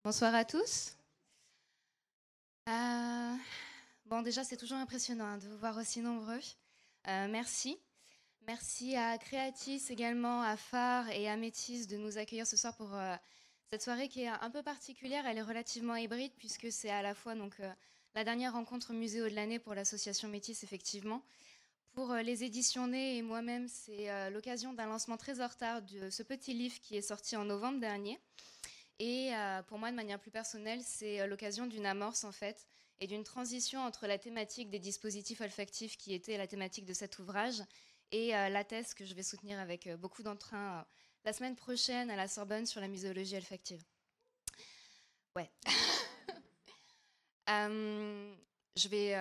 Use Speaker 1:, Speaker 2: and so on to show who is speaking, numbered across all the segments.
Speaker 1: Bonsoir à tous. Euh, bon, déjà, c'est toujours impressionnant de vous voir aussi nombreux. Merci. Merci à Créatis également, à Phare et à Métis de nous accueillir ce soir pour cette soirée qui est un peu particulière. Elle est relativement hybride puisque c'est à la fois la dernière rencontre muséo de l'année pour l'association Métis, effectivement. Pour les éditions Nées et moi-même, c'est l'occasion d'un lancement très en retard de ce petit livre qui est sorti en novembre dernier. Et pour moi, de manière plus personnelle, c'est l'occasion d'une amorce en fait et d'une transition entre la thématique des dispositifs olfactifs qui était la thématique de cet ouvrage et la thèse que je vais soutenir avec beaucoup d'entrain la semaine prochaine à la Sorbonne sur la muséologie olfactive. Ouais. Je vais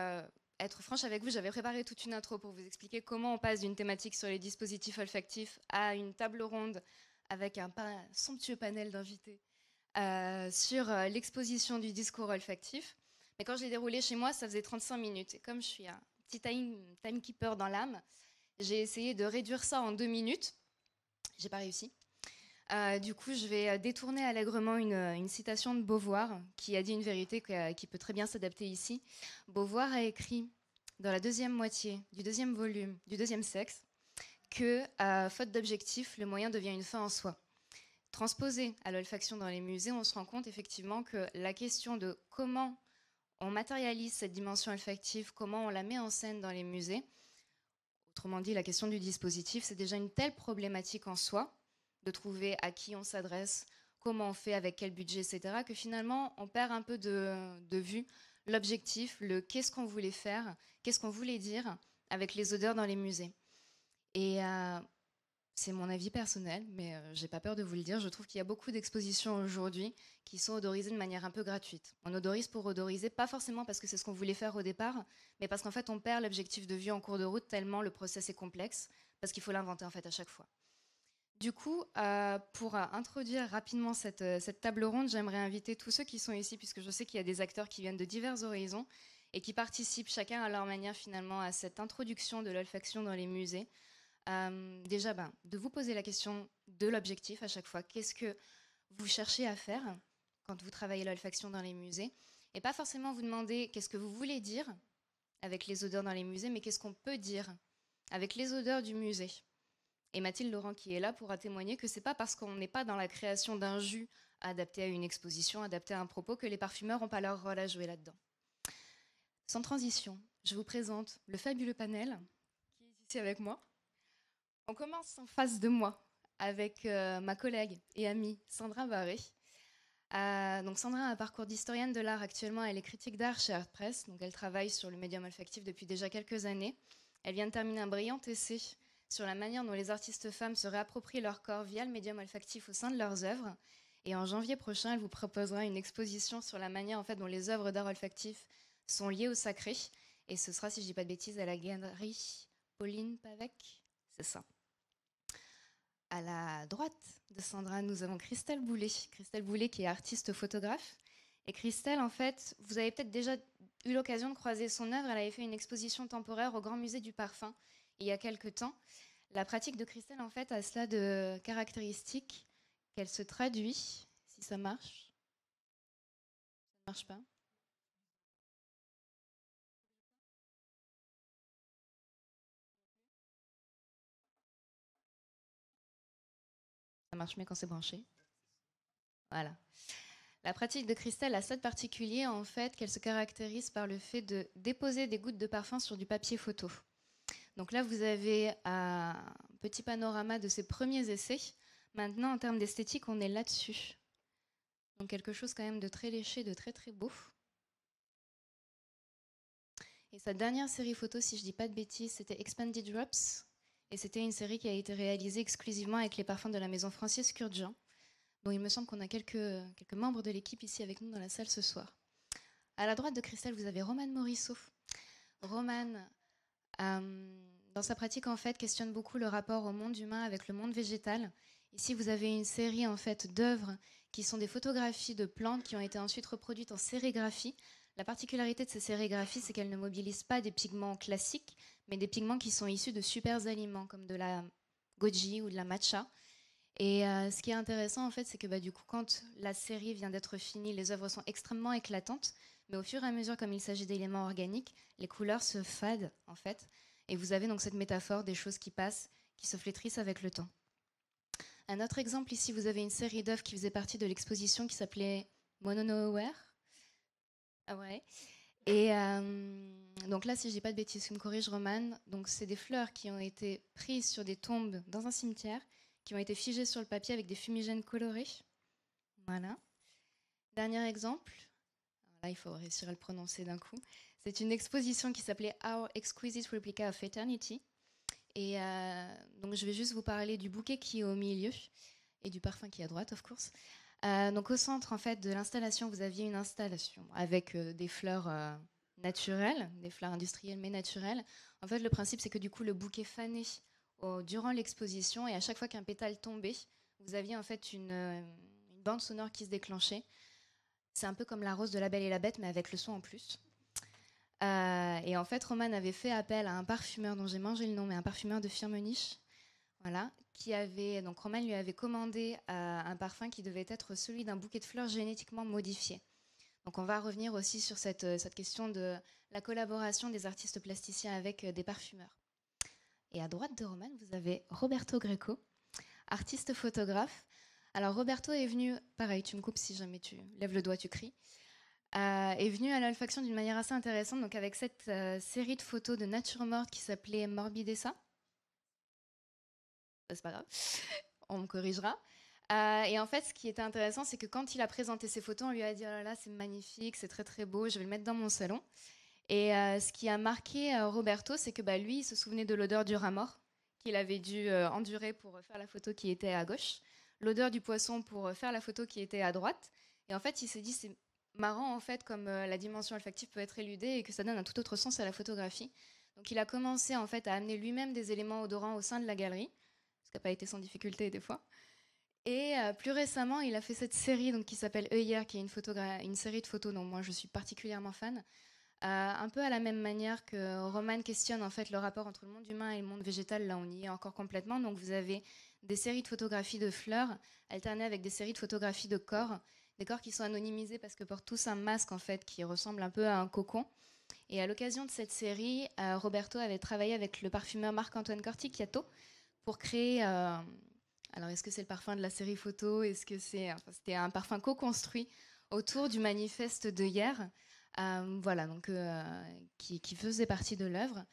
Speaker 1: être franche avec vous, j'avais préparé toute une intro pour vous expliquer comment on passe d'une thématique sur les dispositifs olfactifs à une table ronde avec un somptueux panel d'invités sur l'exposition du discours olfactif. Mais quand je l'ai déroulé chez moi, ça faisait 35 minutes. Et comme je suis un petit timekeeper dans l'âme, j'ai essayé de réduire ça en 2 minutes. J'ai pas réussi. Du coup, je vais détourner allègrement une citation de Beauvoir, qui a dit une vérité qui peut très bien s'adapter ici. Beauvoir a écrit dans la deuxième moitié du deuxième volume du deuxième sexe que, faute d'objectif, le moyen devient une fin en soi. Transposé à l'olfaction dans les musées, on se rend compte effectivement que la question de comment on matérialise cette dimension olfactive, comment on la met en scène dans les musées, autrement dit la question du dispositif, c'est déjà une telle problématique en soi, de trouver à qui on s'adresse, comment on fait, avec quel budget, etc., que finalement on perd un peu de vue l'objectif, le qu'est-ce qu'on voulait faire, qu'est-ce qu'on voulait dire avec les odeurs dans les musées. Et c'est mon avis personnel, mais j'ai pas peur de vous le dire. Je trouve qu'il y a beaucoup d'expositions aujourd'hui qui sont odorisées de manière un peu gratuite. On odorise pour odoriser, pas forcément parce que c'est ce qu'on voulait faire au départ, mais parce qu'en fait on perd l'objectif de vue en cours de route tellement le process est complexe, parce qu'il faut l'inventer en fait à chaque fois. Du coup, pour introduire rapidement cette table ronde, j'aimerais inviter tous ceux qui sont ici, puisque je sais qu'il y a des acteurs qui viennent de divers horizons et qui participent chacun à leur manière finalement à cette introduction de l'olfaction dans les musées. Déjà, de vous poser la question de l'objectif à chaque fois. Qu'est-ce que vous cherchez à faire quand vous travaillez l'olfaction dans les musées? Et pas forcément vous demander qu'est-ce que vous voulez dire avec les odeurs dans les musées, mais qu'est-ce qu'on peut dire avec les odeurs du musée. Et Mathilde Laurent, qui est là, pourra témoigner que c'est pas parce qu'on n'est pas dans la création d'un jus adapté à une exposition, adapté à un propos, que les parfumeurs n'ont pas leur rôle à jouer là-dedans. Sans transition, je vous présente le fabuleux panel qui est ici avec moi. On commence en face de moi avec ma collègue et amie Sandra Barré. Donc Sandra a un parcours d'historienne de l'art. Actuellement, elle est critique d'art chez Artpress. Donc elle travaille sur le médium olfactif depuis déjà quelques années. Elle vient de terminer un brillant essai sur la manière dont les artistes femmes se réapproprient leur corps via le médium olfactif au sein de leurs œuvres. Et en janvier prochain, elle vous proposera une exposition sur la manière en fait dont les œuvres d'art olfactif sont liées au sacré. Et ce sera, si je dis pas de bêtises, à la galerie Pauline Pavec. C'est ça. À la droite de Sandra, nous avons Christelle Boulet. Christelle Boulet qui est artiste photographe. Et Christelle, en fait, vous avez peut-être déjà eu l'occasion de croiser son œuvre. Elle avait fait une exposition temporaire au Grand Musée du Parfum il y a quelques temps. La pratique de Christelle, en fait, a cela de caractéristique qu'elle se traduit, si ça marche. Ça marche pas. Ça marche mieux quand c'est branché. Voilà. La pratique de Christelle a ça de particulier, en fait, qu'elle se caractérise par le fait de déposer des gouttes de parfum sur du papier photo. Donc là, vous avez un petit panorama de ses premiers essais. Maintenant, en termes d'esthétique, on est là-dessus. Donc quelque chose quand même de très léché, de très très beau. Et sa dernière série photo, si je dis pas de bêtises, c'était Expanded Drops. Et c'était une série qui a été réalisée exclusivement avec les parfums de la maison Francis Kurkdjian. Bon, il me semble qu'on a quelques membres de l'équipe ici avec nous dans la salle ce soir. À la droite de Christelle, vous avez Romane Morisseau. Romane, dans sa pratique, en fait, questionne beaucoup le rapport au monde humain avec le monde végétal. Ici, vous avez une série en fait d'œuvres qui sont des photographies de plantes qui ont été ensuite reproduites en sérigraphie. La particularité de ces sérigraphies, c'est qu'elles ne mobilisent pas des pigments classiques, mais des pigments qui sont issus de super aliments comme de la goji ou de la matcha. Et ce qui est intéressant, en fait, c'est que du coup, quand la série vient d'être finie, les œuvres sont extrêmement éclatantes, mais au fur et à mesure, comme il s'agit d'éléments organiques, les couleurs se fadent, en fait. Et vous avez donc cette métaphore des choses qui passent, qui se flétrissent avec le temps. Un autre exemple, ici, vous avez une série d'œuvres qui faisait partie de l'exposition qui s'appelait Mononowhere. Ah ouais. Et donc là, si je dis pas de bêtises, tu me corriges, Romane. Donc c'est des fleurs qui ont été prises sur des tombes dans un cimetière, qui ont été figées sur le papier avec des fumigènes colorés. Voilà. Dernier exemple. Alors là, il faut réussir à le prononcer d'un coup. C'est une exposition qui s'appelait Our Exquisite Replica of Eternity. Et donc je vais juste vous parler du bouquet qui est au milieu et du parfum qui est à droite, of course. Donc au centre en fait de l'installation, vous aviez une installation avec des fleurs naturelles, des fleurs industrielles mais naturelles. En fait, le principe c'est que du coup le bouquet fanait durant l'exposition et à chaque fois qu'un pétale tombait, vous aviez en fait une bande sonore qui se déclenchait. C'est un peu comme la rose de la Belle et la Bête mais avec le son en plus. Et en fait, Roman avait fait appel à un parfumeur dont j'ai mangé le nom, mais un parfumeur de Firmenich, voilà, qui avait donc Roman lui avait commandé un parfum qui devait être celui d'un bouquet de fleurs génétiquement modifié. Donc on va revenir aussi sur cette question de la collaboration des artistes plasticiens avec des parfumeurs. Et à droite de Roman, vous avez Roberto Greco, artiste photographe. Alors Roberto est venu, pareil, tu me coupes si jamais tu lèves le doigt, tu cries. Est venu à l'olfaction d'une manière assez intéressante, donc avec cette série de photos de nature morte qui s'appelait Morbidessa. C'est pas grave, on me corrigera. Et en fait, ce qui était intéressant, c'est que quand il a présenté ses photos, on lui a dit oh là là, c'est magnifique, c'est très très beau, je vais le mettre dans mon salon. Et ce qui a marqué Roberto, c'est que lui, il se souvenait de l'odeur du rat mort qu'il avait dû endurer pour faire la photo qui était à gauche, l'odeur du poisson pour faire la photo qui était à droite. Et en fait, il s'est dit c'est marrant en fait comme la dimension olfactive peut être éludée et que ça donne un tout autre sens à la photographie. Donc il a commencé en fait à amener lui-même des éléments odorants au sein de la galerie, ce qui n'a pas été sans difficulté des fois. Et plus récemment, il a fait cette série donc, qui s'appelle Œillère, qui est une série de photos dont moi je suis particulièrement fan. Un peu à la même manière que Roman questionne en fait le rapport entre le monde humain et le monde végétal, là on y est encore complètement. Donc vous avez des séries de photographies de fleurs alternées avec des séries de photographies de corps, des corps qui sont anonymisés parce que portent tous un masque en fait qui ressemble un peu à un cocon. Et à l'occasion de cette série, Roberto avait travaillé avec le parfumeur Marc-Antoine Corticchiato pour créer. Alors est-ce que c'est le parfum de la série photo? Est-ce que c'était un parfum co-construit autour du manifeste de hier? Voilà, donc qui faisait partie de l'œuvre.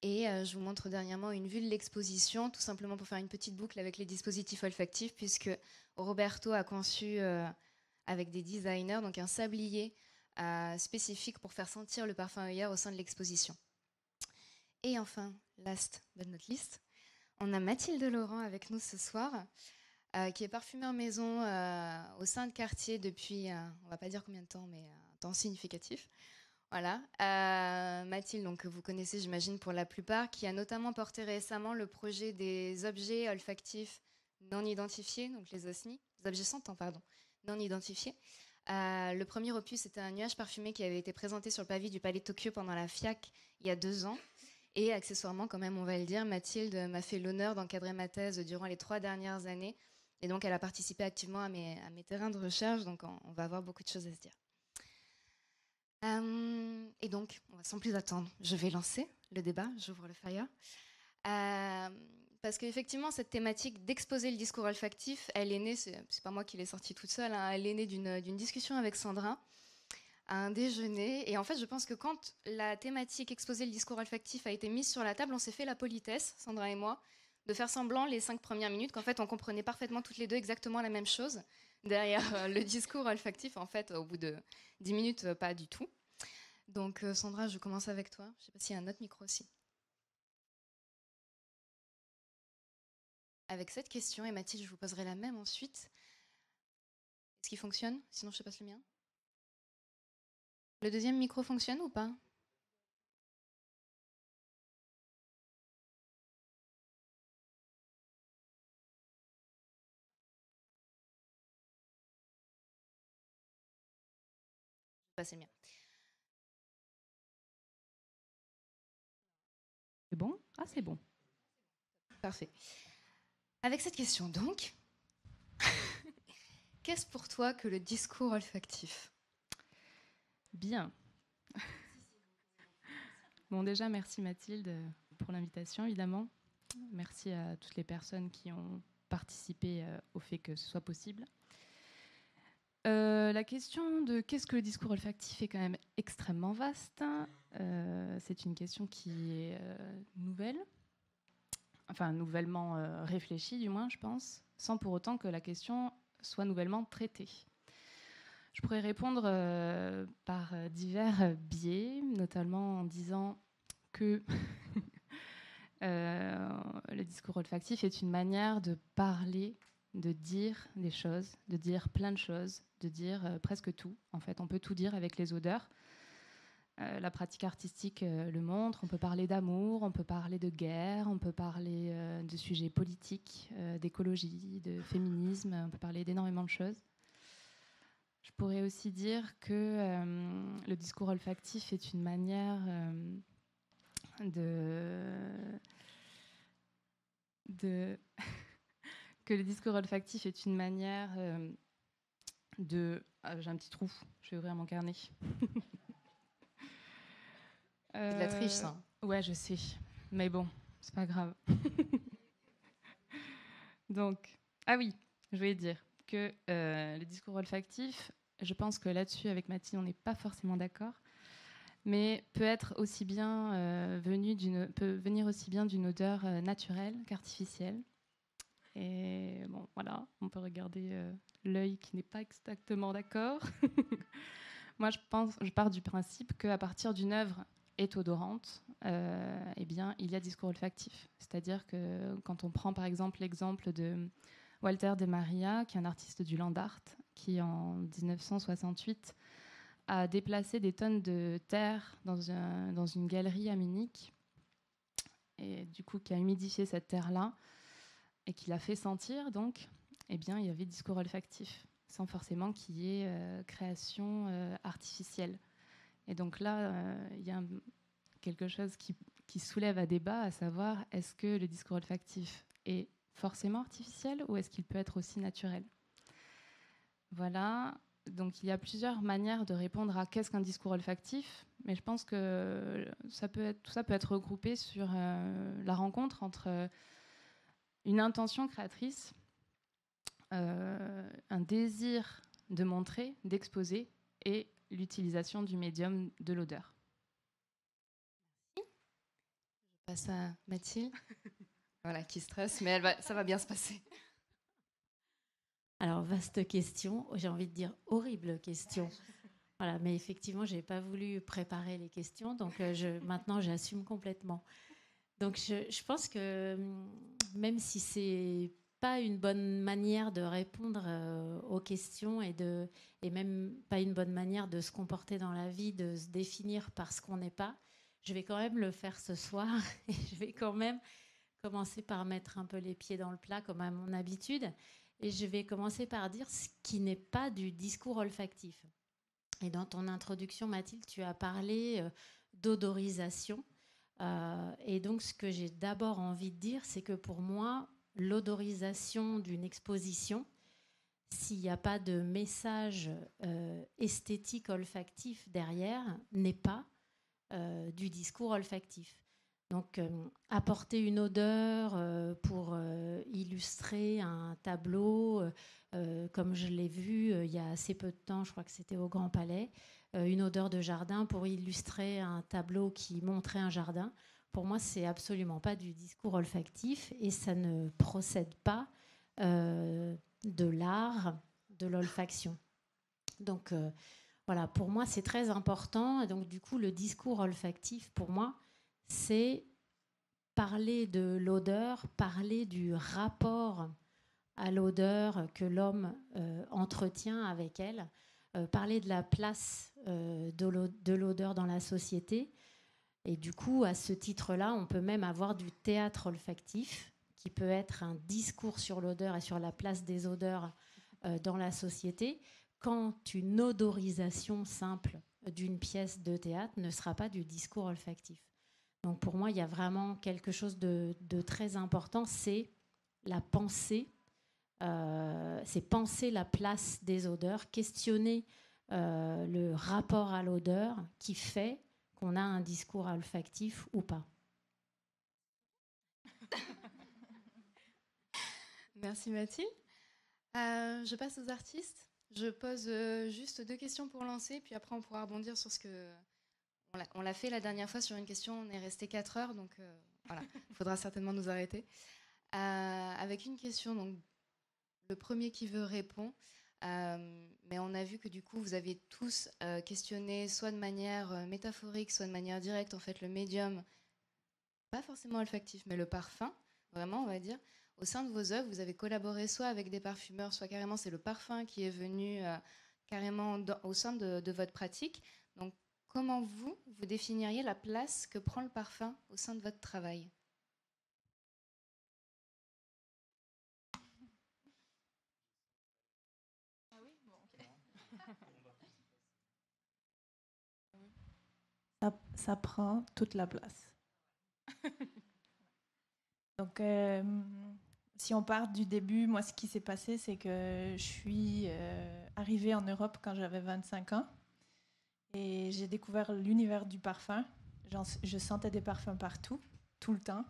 Speaker 1: Et je vous montre dernièrement une vue de l'exposition, tout simplement pour faire une petite boucle avec les dispositifs olfactifs, puisque Roberto a conçu avec des designers donc un sablier spécifique pour faire sentir le parfum œillère au sein de l'exposition. Et enfin, last but not least, on a Mathilde Laurent avec nous ce soir, qui est parfumeur maison au sein de Cartier depuis, on va pas dire combien de temps, mais un temps significatif. Voilà. Mathilde, donc, que vous connaissez, j'imagine, pour la plupart, qui a notamment porté récemment le projet des objets olfactifs non identifiés, donc les OSNI, les objets sentants, pardon, non identifiés. Le premier opus, c'était un nuage parfumé qui avait été présenté sur le pavé du Palais de Tokyo pendant la FIAC il y a 2 ans. Et accessoirement, quand même, on va le dire, Mathilde m'a fait l'honneur d'encadrer ma thèse durant les 3 dernières années. Et donc, elle a participé activement à mes terrains de recherche. Donc, on va avoir beaucoup de choses à se dire. Et donc, sans plus attendre, je vais lancer le débat. J'ouvre le fire. Parce qu'effectivement, cette thématique d'exposer le discours olfactif, elle est née, c'est pas moi qui l'ai sortie toute seule, hein, elle est née d'une discussion avec Sandra à un déjeuner. Et en fait, je pense que quand la thématique exposer le discours olfactif a été mise sur la table, on s'est fait la politesse, Sandra et moi, de faire semblant les 5 premières minutes qu'en fait, on comprenait parfaitement toutes les deux exactement la même chose derrière le discours olfactif. En fait, au bout de 10 minutes, pas du tout. Donc, Sandra, je commence avec toi. Je ne sais pas s'il y a un autre micro aussi. Avec cette question, et Mathilde, je vous poserai la même ensuite. Est-ce qu'il fonctionne? Sinon, je te passe le mien. Le deuxième micro fonctionne ou pas? Je vais passer le mien.
Speaker 2: C'est bon? Ah, c'est bon.
Speaker 1: Parfait. Avec cette question, donc, Qu'est-ce pour toi que le discours olfactif?
Speaker 2: Bien. Bon, déjà, merci Mathilde pour l'invitation, évidemment. Merci à toutes les personnes qui ont participé au fait que ce soit possible. La question de qu'est-ce que le discours olfactif est quand même extrêmement vaste. C'est une question qui est nouvelle, enfin nouvellement réfléchie du moins, je pense, sans pour autant que la question soit nouvellement traitée. Je pourrais répondre par divers biais, notamment en disant que le discours olfactif est une manière de parler, de dire des choses, de dire plein de choses, de dire presque tout. En fait, on peut tout dire avec les odeurs. La pratique artistique le montre. On peut parler d'amour, on peut parler de guerre, on peut parler de sujets politiques, d'écologie, de féminisme, on peut parler d'énormément de choses. Je pourrais aussi dire que le discours olfactif est une manière que le discours olfactif est une manière de... Ah, j'ai un petit trou, je vais ouvrir mon carnet.
Speaker 1: C'est de la triche, ça.
Speaker 2: Ouais, je sais, mais bon, c'est pas grave. Donc, ah oui, je voulais dire que le discours olfactif, je pense que là-dessus, avec Mathilde, on n'est pas forcément d'accord, mais peut être aussi bien peut venir aussi bien d'une odeur naturelle qu'artificielle. Et bon, voilà, on peut regarder l'œil qui n'est pas exactement d'accord. Moi, je pars du principe qu'à partir d'une œuvre est odorante, eh bien, il y a discours olfactif. C'est-à-dire que quand on prend par exemple l'exemple de Walter de Maria, qui est un artiste du land art, qui en 1968 a déplacé des tonnes de terre dans une galerie à Munich, et du coup qui a humidifié cette terre-là, et qui l'a fait sentir, donc, eh bien, il y avait discours olfactif, sans forcément qu'il y ait création artificielle. Et donc là, il y a quelque chose qui soulève à débat, à savoir, est-ce que le discours olfactif est forcément artificiel ou est-ce qu'il peut être aussi naturel? Voilà. Donc il y a plusieurs manières de répondre à qu'est-ce qu'un discours olfactif, mais je pense que tout ça peut être regroupé sur la rencontre entre une intention créatrice, un désir de montrer, d'exposer, et l'utilisation du médium de l'odeur.
Speaker 1: Je passe à Mathilde. Voilà, qui stresse, mais ça va bien se passer.
Speaker 3: Alors, vaste question, j'ai envie de dire horrible question. Voilà, mais effectivement, je n'ai pas voulu préparer les questions, donc maintenant j'assume complètement. Donc je pense que même si c'est pas une bonne manière de répondre aux questions et même pas une bonne manière de se comporter dans la vie, de se définir par ce qu'on n'est pas, je vais quand même le faire ce soir et je vais quand même commencer par mettre un peu les pieds dans le plat comme à mon habitude et je vais commencer par dire ce qui n'est pas du discours olfactif. Et dans ton introduction, Mathilde, tu as parlé d'odorisation. Et donc, ce que j'ai d'abord envie de dire, c'est que pour moi, l'odorisation d'une exposition, s'il n'y a pas de message esthétique olfactif derrière, n'est pas du discours olfactif. Donc, apporter une odeur pour illustrer un tableau, comme je l'ai vu il y a assez peu de temps, je crois que c'était au Grand Palais, une odeur de jardin pour illustrer un tableau qui montrait un jardin. Pour moi, c'est absolument pas du discours olfactif et ça ne procède pas de l'art de l'olfaction. Donc, voilà, pour moi, c'est très important. Et donc, du coup, le discours olfactif, pour moi, c'est parler de l'odeur, parler du rapport à l'odeur que l'homme entretient avec elle, parler de la place de l'odeur dans la société. Et du coup, à ce titre-là, on peut même avoir du théâtre olfactif, qui peut être un discours sur l'odeur et sur la place des odeurs dans la société, quand une odorisation simple d'une pièce de théâtre ne sera pas du discours olfactif. Donc pour moi, il y a vraiment quelque chose de très important, c'est la pensée c'est penser la place des odeurs, questionner le rapport à l'odeur qui fait qu'on a un discours olfactif ou pas.
Speaker 1: Merci Mathilde. Je passe aux artistes. Je pose juste 2 questions pour lancer, puis après on pourra rebondir sur ce que... On l'a fait la dernière fois sur une question, on est resté 4 heures, donc voilà, il faudra certainement nous arrêter. Avec une question, donc le premier qui veut répond, mais on a vu que du coup vous avez tous questionné soit de manière métaphorique, soit de manière directe, en fait le médium, pas forcément olfactif, mais le parfum, vraiment on va dire. Au sein de vos œuvres, vous avez collaboré soit avec des parfumeurs, soit carrément c'est le parfum qui est venu carrément au sein de votre pratique. Donc comment vous définiriez la place que prend le parfum au sein de votre travail ?
Speaker 4: Ça prend toute la place. Donc, si on part du début, moi, ce qui s'est passé, c'est que je suis arrivée en Europe quand j'avais 25 ans et j'ai découvert l'univers du parfum. Je sentais des parfums partout, tout le temps.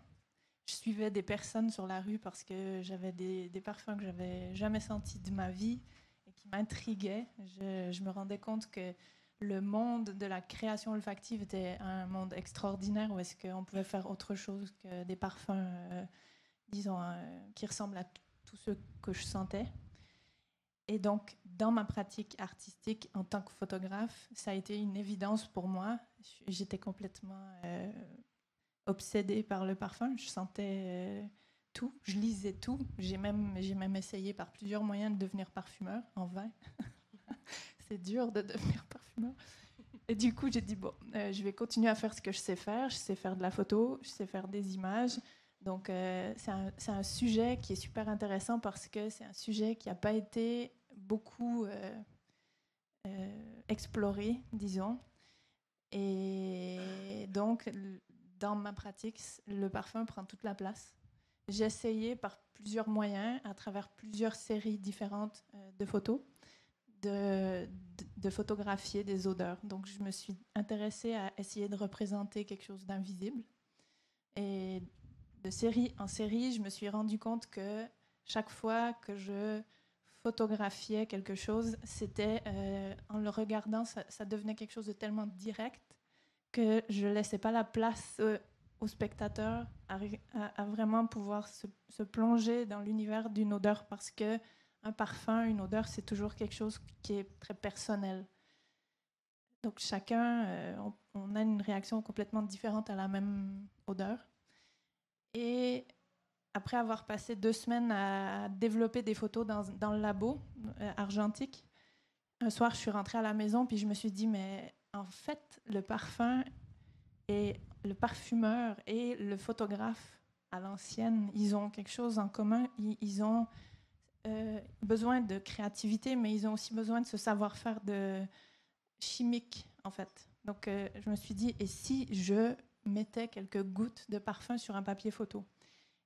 Speaker 4: Je suivais des personnes sur la rue parce que j'avais des parfums que je n'avais jamais sentis de ma vie et qui m'intriguaient. Je me rendais compte que le monde de la création olfactive était un monde extraordinaire où est-ce qu'on pouvait faire autre chose que des parfums, disons, qui ressemblent à tous ceux que je sentais. Et donc, dans ma pratique artistique en tant que photographe, ça a été une évidence pour moi. J'étais complètement obsédée par le parfum. Je sentais tout, je lisais tout. J'ai même essayé par plusieurs moyens de devenir parfumeur, en vain. C'est dur de devenir parfumeur. Et du coup, j'ai dit, bon, je vais continuer à faire ce que je sais faire. Je sais faire de la photo, je sais faire des images. Donc, c'est un sujet qui est super intéressant parce que c'est un sujet qui n'a pas été beaucoup exploré, disons. Et donc, dans ma pratique, le parfum prend toute la place. J'ai essayé par plusieurs moyens, à travers plusieurs séries différentes de photos, de photographier des odeurs. Donc, je me suis intéressée à essayer de représenter quelque chose d'invisible. Et de série en série, je me suis rendu compte que chaque fois que je photographiais quelque chose, c'était en le regardant, ça devenait quelque chose de tellement direct que je ne laissais pas la place au spectateur à vraiment pouvoir se plonger dans l'univers d'une odeur parce que un parfum, une odeur, c'est toujours quelque chose qui est très personnel. Donc chacun, on a une réaction complètement différente à la même odeur. Et après avoir passé 2 semaines à développer des photos dans le labo argentique, un soir, je suis rentrée à la maison puis je me suis dit, mais en fait, le parfum et le parfumeur et le photographe à l'ancienne, ils ont quelque chose en commun. Ils ont besoin de créativité, mais ils ont aussi besoin de ce savoir-faire de chimique, en fait. Donc, je me suis dit, et si je mettais quelques gouttes de parfum sur un papier photo?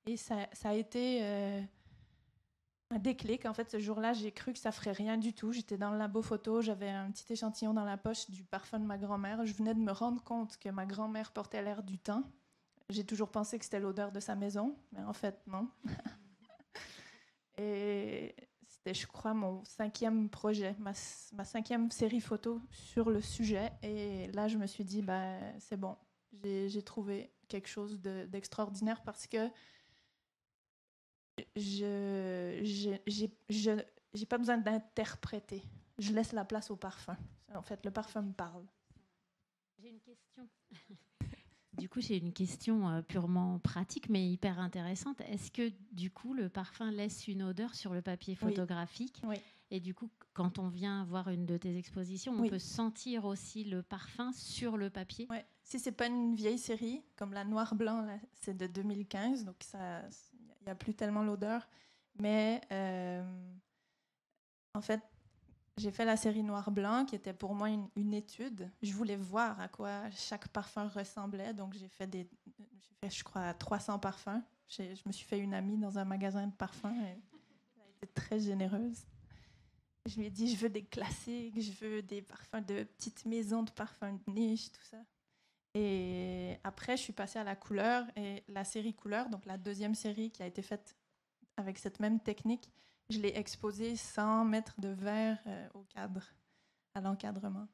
Speaker 4: Et ça a été un déclic. En fait, ce jour-là, j'ai cru que ça ferait rien du tout. J'étais dans le labo photo, j'avais un petit échantillon dans la poche du parfum de ma grand-mère. Je venais de me rendre compte que ma grand-mère portait l'air du temps. J'ai toujours pensé que c'était l'odeur de sa maison, mais en fait, non. Et c'était, je crois, mon 5e projet, ma 5e série photo sur le sujet. Et là, je me suis dit, c'est bon, j'ai trouvé quelque chose d'extraordinaire parce que j'ai pas besoin d'interpréter. Je laisse la place au parfum. En fait, le parfum me parle.
Speaker 3: J'ai une question. Du coup, j'ai une question purement pratique, mais hyper intéressante. Est-ce que, du coup, le parfum laisse une odeur sur le papier photographique ?
Speaker 4: Oui.
Speaker 3: Et du coup, quand on vient voir une de tes expositions, on peut sentir aussi le parfum sur le papier ?
Speaker 4: Oui. Si c'est pas une vieille série, comme la Noir-Blanc, là, c'est de 2015, donc il n'y a plus tellement l'odeur. Mais en fait, j'ai fait la série Noir-Blanc, qui était pour moi une étude. Je voulais voir à quoi chaque parfum ressemblait. Donc, j'ai fait, je crois, 300 parfums. Je me suis fait une amie dans un magasin de parfums. Et j'étais très généreuse. Je lui ai dit, je veux des classiques, je veux des parfums de petites maisons, de parfums de niche, tout ça. Et après, je suis passée à la couleur. Et la série couleur, donc la deuxième série qui a été faite avec cette même technique, je l'ai exposée sans mettre de verre au cadre, à l'encadrement.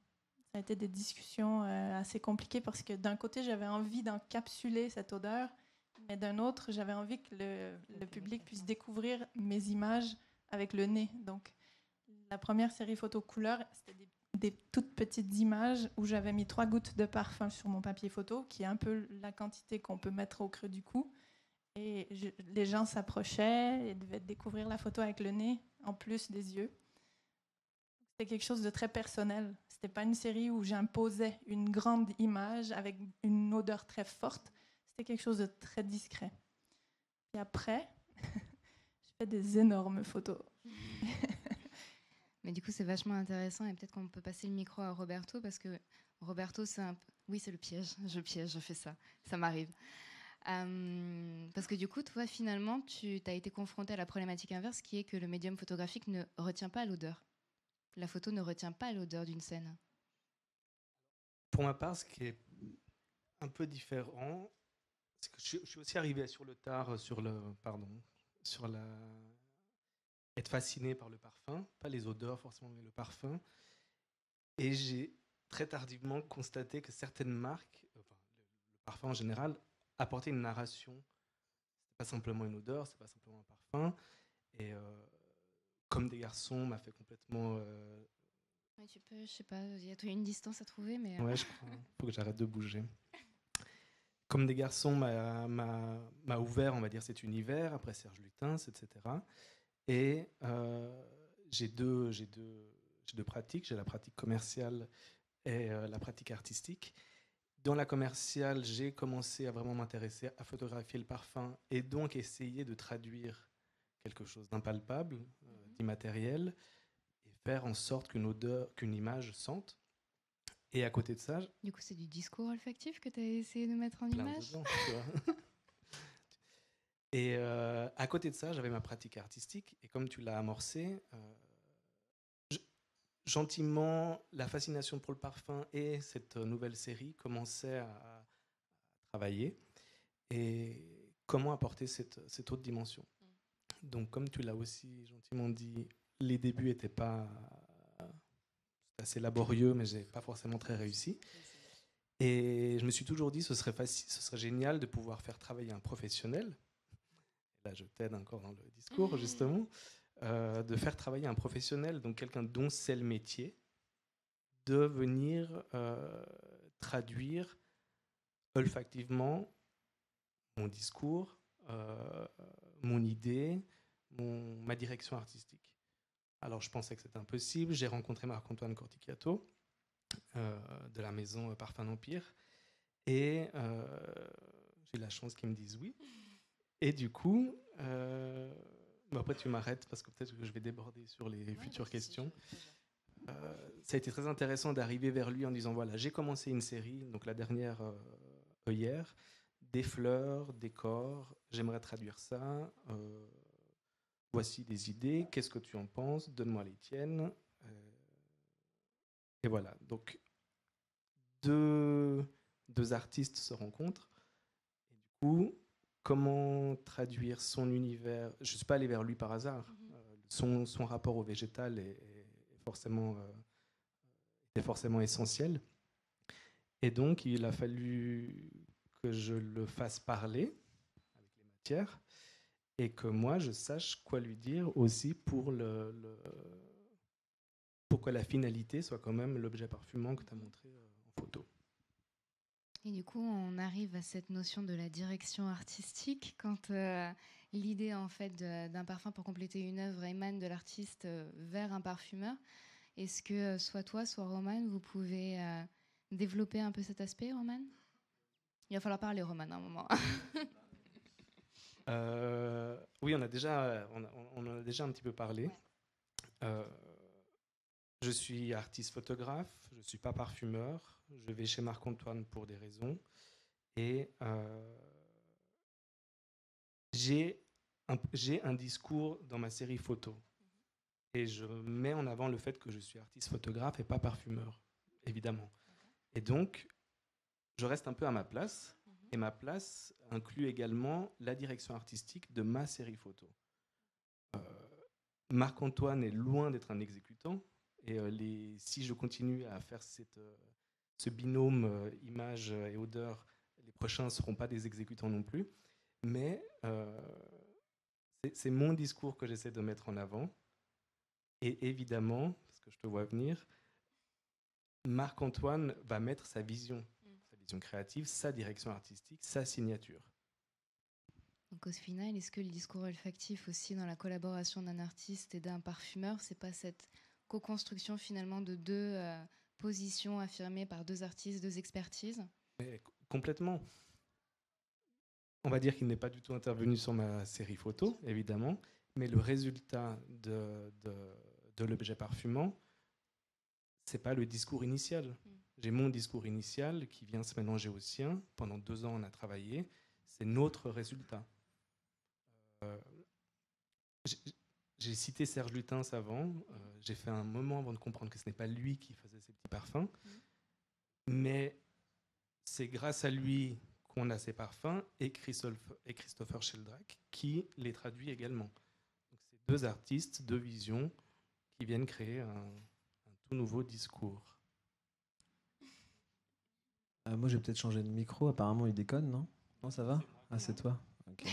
Speaker 4: Ça a été des discussions assez compliquées parce que d'un côté, j'avais envie d'encapsuler cette odeur, mais d'un autre, j'avais envie que le public puisse découvrir mes images avec le nez. Donc, la première série photo couleur, c'était des toutes petites images où j'avais mis 3 gouttes de parfum sur mon papier photo, qui est un peu la quantité qu'on peut mettre au creux du cou. Et les gens s'approchaient et devaient découvrir la photo avec le nez, en plus des yeux. C'était quelque chose de très personnel. C'était pas une série où j'imposais une grande image avec une odeur très forte. C'était quelque chose de très discret. Et après, je fais des énormes photos.
Speaker 1: Mais du coup, c'est vachement intéressant et peut-être qu'on peut passer le micro à Roberto parce que Roberto, c'est un... Oui, c'est le piège. Je fais ça. Ça m'arrive. Parce que du coup, toi, finalement, tu as été confronté à la problématique inverse qui est que le médium photographique ne retient pas l'odeur. La photo ne retient pas l'odeur d'une scène.
Speaker 5: Pour ma part, ce qui est un peu différent, c'est que je suis aussi arrivé sur le tard, sur la... être fasciné par le parfum, pas les odeurs forcément, mais le parfum. Et j'ai très tardivement constaté que certaines marques, le parfum en général, apportaient une narration. C'est pas simplement une odeur, c'est pas simplement un parfum. Et Comme des garçons m'a fait complètement...
Speaker 1: Ouais, tu peux, je sais pas, il y a une distance à trouver, mais...
Speaker 5: Ouais, je crois. Faut que j'arrête de bouger. Comme des garçons m'a ouvert, on va dire, cet univers, après Serge Lutens, etc. Et j'ai deux pratiques. J'ai la pratique commerciale et la pratique artistique. Dans la commerciale, j'ai commencé à vraiment m'intéresser à photographier le parfum et donc essayer de traduire quelque chose d'impalpable, d'immatériel, et faire en sorte qu'une image sente. Et à côté de ça...
Speaker 1: Du coup, c'est du discours olfactif que tu as essayé de mettre en image
Speaker 5: dedans, tu vois. Et à côté de ça, j'avais ma pratique artistique. Et comme tu l'as amorcé, gentiment, la fascination pour le parfum et cette nouvelle série commençaient à travailler. Et comment apporter cette autre dimension. Donc, comme tu l'as aussi gentiment dit, les débuts n'étaient pas assez laborieux, mais je n'ai pas forcément très réussi. Et je me suis toujours dit ce serait génial de pouvoir faire travailler un professionnel. Là, je t'aide encore dans le discours, justement. De faire travailler un professionnel, donc quelqu'un dont c'est le métier, de venir traduire olfactivement mon discours, mon idée, ma direction artistique. Alors, je pensais que c'était impossible. J'ai rencontré Marc-Antoine Corticchiato de la maison Parfum d'Empire et j'ai eu la chance qu'ils me disent oui. Et du coup, après tu m'arrêtes parce que peut-être que je vais déborder sur les futures questions. Ça a été très intéressant d'arriver vers lui en disant voilà, j'ai commencé une série, donc la dernière hier, des fleurs, des corps, j'aimerais traduire ça. Voici des idées, qu'est-ce que tu en penses? Donne-moi les tiennes. Et voilà, donc deux artistes se rencontrent. Et du coup, comment traduire son univers? Je ne suis pas allé vers lui par hasard. Son rapport au végétal était forcément essentiel. Et donc, il a fallu que je le fasse parler avec les matières et que moi, je sache quoi lui dire aussi pour que la finalité soit quand même l'objet parfumant que tu as montré en photo.
Speaker 1: Et du coup, on arrive à cette notion de la direction artistique quand l'idée en fait d'un parfum pour compléter une œuvre émane de l'artiste vers un parfumeur. Est-ce que soit toi, soit Romane, vous pouvez développer un peu cet aspect, Romane? Il va falloir parler, Romane, à un moment.
Speaker 5: Oui, on en a déjà un petit peu parlé. Ouais. Je suis artiste photographe, je ne suis pas parfumeur. Je vais chez Marc-Antoine pour des raisons. Et j'ai j'ai un discours dans ma série photo. Et je mets en avant le fait que je suis artiste photographe et pas parfumeur, évidemment. Et donc, je reste un peu à ma place. Et ma place inclut également la direction artistique de ma série photo. Marc-Antoine est loin d'être un exécutant. Et si je continue à faire ce binôme image et odeur, les prochains ne seront pas des exécutants non plus. Mais c'est mon discours que j'essaie de mettre en avant. Et évidemment, parce que je te vois venir, Marc-Antoine va mettre sa vision créative, sa direction artistique, sa signature.
Speaker 1: Donc au final, est-ce que le discours olfactif aussi dans la collaboration d'un artiste et d'un parfumeur, c'est pas cette co-construction finalement de deux positions affirmées par deux artistes, deux expertises?
Speaker 5: Mais complètement. On va dire qu'il n'est pas du tout intervenu sur ma série photo, évidemment, mais le résultat de l'objet parfumant, c'est pas le discours initial. J'ai mon discours initial qui vient se mélanger au sien. Pendant 2 ans, on a travaillé. C'est notre résultat. J'ai cité Serge Lutens avant. J'ai fait un moment avant de comprendre que ce n'est pas lui qui faisait ses petits parfums. Mais c'est grâce à lui qu'on a ces parfums et Christopher Sheldrake qui les traduit également. Donc c'est 2 artistes, 2 visions qui viennent créer un tout nouveau discours.
Speaker 6: Moi, j'ai peut-être changé de micro. Apparemment, il déconne, non? Non, ça va? Ah, c'est toi? Ok.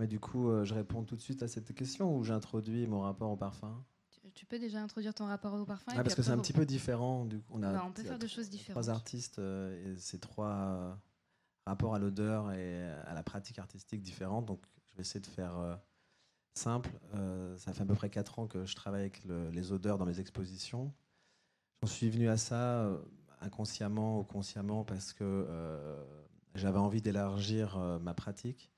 Speaker 6: Mais du coup, je réponds tout de suite à cette question ou j'introduis mon rapport au parfum?
Speaker 1: Tu peux déjà introduire ton rapport au parfum.
Speaker 6: Parce que c'est un petit peu différent.
Speaker 1: On peut faire deux choses différentes.
Speaker 6: 3 artistes et c'est 3 rapports à l'odeur et à la pratique artistique différentes. Donc, je vais essayer de faire simple. Ça fait à peu près 4 ans que je travaille avec les odeurs dans mes expositions. J'en suis venu à ça inconsciemment ou consciemment parce que j'avais envie d'élargir ma pratique.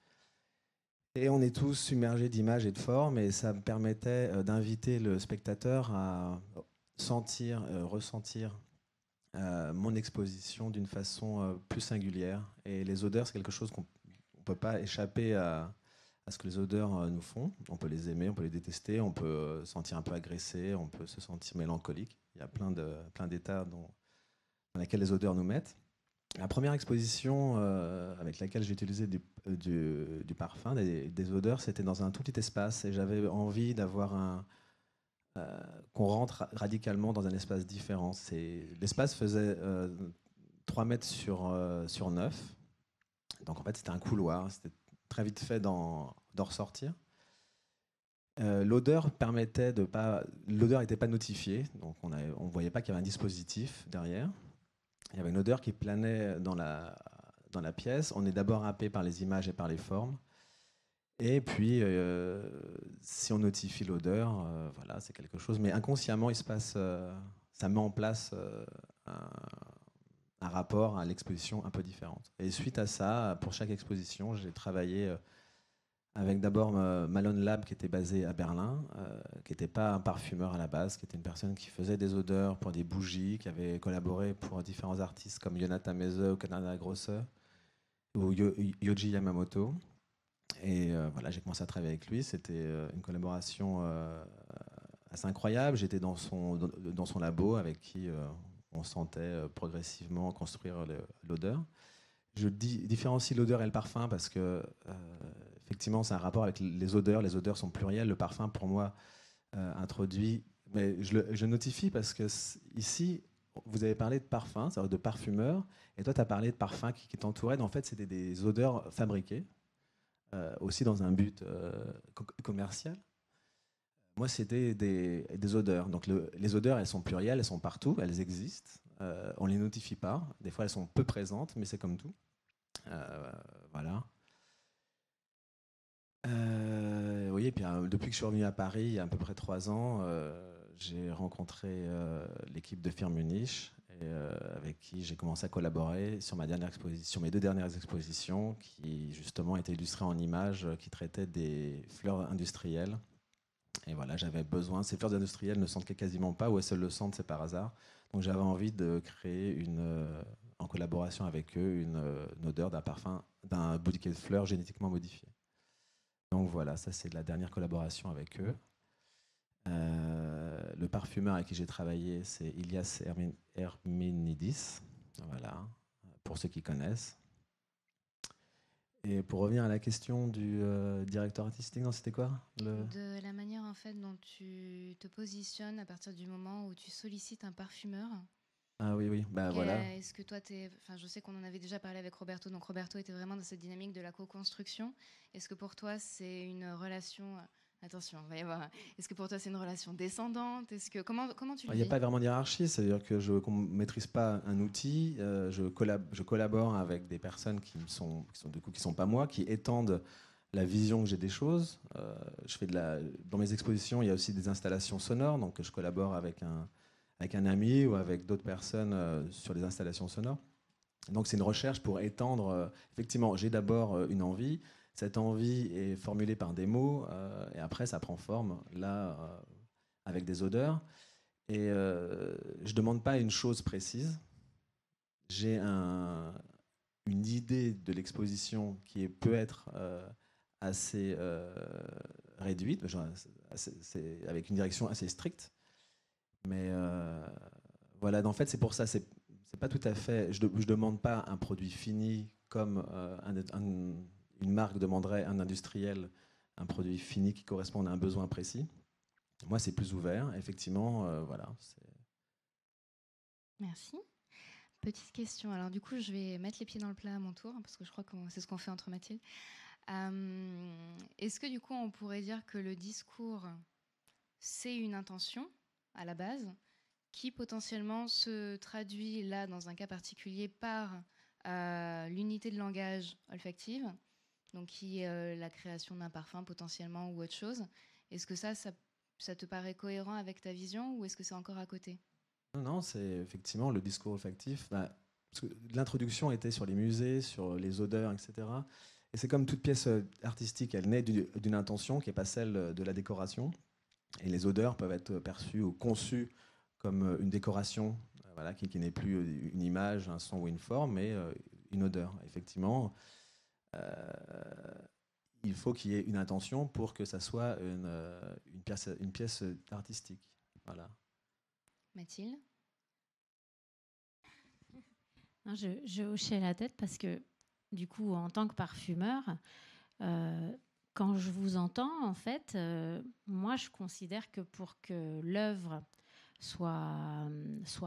Speaker 6: Et on est tous submergés d'images et de formes, et ça me permettait d'inviter le spectateur à sentir, ressentir mon exposition d'une façon plus singulière. Et les odeurs, c'est quelque chose qu'on ne peut pas échapper à ce que les odeurs nous font. On peut les aimer, on peut les détester, on peut se sentir un peu agressé, on peut se sentir mélancolique. Il y a plein d'états dans lesquels les odeurs nous mettent. La première exposition avec laquelle j'ai utilisé du parfum, des odeurs, c'était dans un tout petit espace et j'avais envie d'avoir qu'on rentre radicalement dans un espace différent. L'espace faisait 3 mètres sur 9. Donc en fait, c'était un couloir. C'était très vite fait d'en ressortir. L'odeur n'était pas notifiée, donc on ne voyait pas qu'il y avait un dispositif derrière. Il y avait une odeur qui planait dans la pièce. On est d'abord happé par les images et par les formes. Et puis, si on notifie l'odeur, voilà, c'est quelque chose. Mais inconsciemment, il se passe, ça met en place un rapport à l'exposition un peu différente. Et suite à ça, pour chaque exposition, j'ai travaillé avec d'abord Malone Lab, qui était basé à Berlin, qui n'était pas un parfumeur à la base, qui était une personne qui faisait des odeurs pour des bougies, qui avait collaboré pour différents artistes comme Jonathan Meze ou Canada Grosse ou Yoji Yamamoto. Et voilà, j'ai commencé à travailler avec lui. C'était une collaboration assez incroyable. J'étais dans son labo avec qui on sentait progressivement construire l'odeur. Je différencie l'odeur et le parfum parce que effectivement, c'est un rapport avec les odeurs. Les odeurs sont plurielles. Le parfum, pour moi, introduit. Mais je notifie parce que ici, vous avez parlé de parfum, c'est-à-dire de parfumeur, et toi, tu as parlé de parfum qui t'entourait. En fait, c'était des odeurs fabriquées, aussi dans un but commercial. Moi, c'était des odeurs. Donc, les odeurs, elles sont plurielles, elles sont partout, elles existent. On ne les notifie pas. Des fois, elles sont peu présentes, mais c'est comme tout. Voilà. Oui, et puis depuis que je suis revenu à Paris, il y a à peu près 3 ans, j'ai rencontré l'équipe de Firmenich, avec qui j'ai commencé à collaborer sur mes 2 dernières expositions, qui justement étaient illustrées en images, qui traitaient des fleurs industrielles. Et voilà, j'avais besoin. Ces fleurs industrielles ne sentent quasiment pas, ou elles le sentent, c'est par hasard. Donc j'avais envie de créer en collaboration avec eux une odeur d'un parfum, d'un bouquet de fleurs génétiquement modifié. Donc voilà, ça c'est la dernière collaboration avec eux. Le parfumeur avec qui j'ai travaillé, c'est Ilias Herminidis, voilà, pour ceux qui connaissent. Et pour revenir à la question du directeur artistique, non, c'était quoi
Speaker 1: De la manière en fait dont tu te positionnes à partir du moment où tu sollicites un parfumeur.
Speaker 6: Ah oui, bah voilà.
Speaker 1: Est-ce que toi, enfin, je sais qu'on en avait déjà parlé avec Roberto, donc Roberto était vraiment dans cette dynamique de la co-construction. Est-ce que pour toi, c'est une relation... Attention, on va y avoir... Est-ce que pour toi, c'est une relation descendante? Comment tu le vis?
Speaker 6: Il n'y a pas vraiment de hiérarchie, c'est-à-dire que je ne maîtrise pas un outil, je collabore avec des personnes qui sont pas moi, qui étendent la vision que j'ai des choses. Dans mes expositions, il y a aussi des installations sonores, donc je collabore avec un ami ou avec d'autres personnes sur des installations sonores. Donc c'est une recherche pour étendre. Effectivement, j'ai d'abord une envie. Cette envie est formulée par des mots et après ça prend forme là avec des odeurs. Et je ne demande pas une chose précise. J'ai une idée de l'exposition qui peut être assez réduite, avec une direction assez stricte. Mais voilà, en fait, c'est pour ça. C'est pas tout à fait. Je demande pas un produit fini comme une marque demanderait à un industriel un produit fini qui corresponde à un besoin précis. Moi, c'est plus ouvert. Effectivement, voilà.
Speaker 1: Merci. Petite question. Alors du coup, je vais mettre les pieds dans le plat à mon tour, parce que je crois que c'est ce qu'on fait entre Mathilde. Est-ce que du coup, on pourrait dire que le discours, c'est une intention à la base, qui potentiellement se traduit là, dans un cas particulier, par l'unité de langage olfactive, donc qui est la création d'un parfum potentiellement ou autre chose. Est-ce que ça te paraît cohérent avec ta vision, ou est-ce que c'est encore à côté?
Speaker 6: Non, c'est effectivement le discours olfactif. Parce que l'introduction était sur les musées, sur les odeurs, etc. Et c'est comme toute pièce artistique, elle naît d'une intention qui n'est pas celle de la décoration. Et les odeurs peuvent être perçues ou conçues comme une décoration, voilà, qui n'est plus une image, un son ou une forme, mais une odeur. Effectivement, il faut qu'il y ait une intention pour que ça soit une pièce artistique. Voilà.
Speaker 1: Mathilde?
Speaker 3: Non, je hochais la tête parce que, du coup, en tant que parfumeur, quand je vous entends, en fait, moi, je considère que pour que l'œuvre soit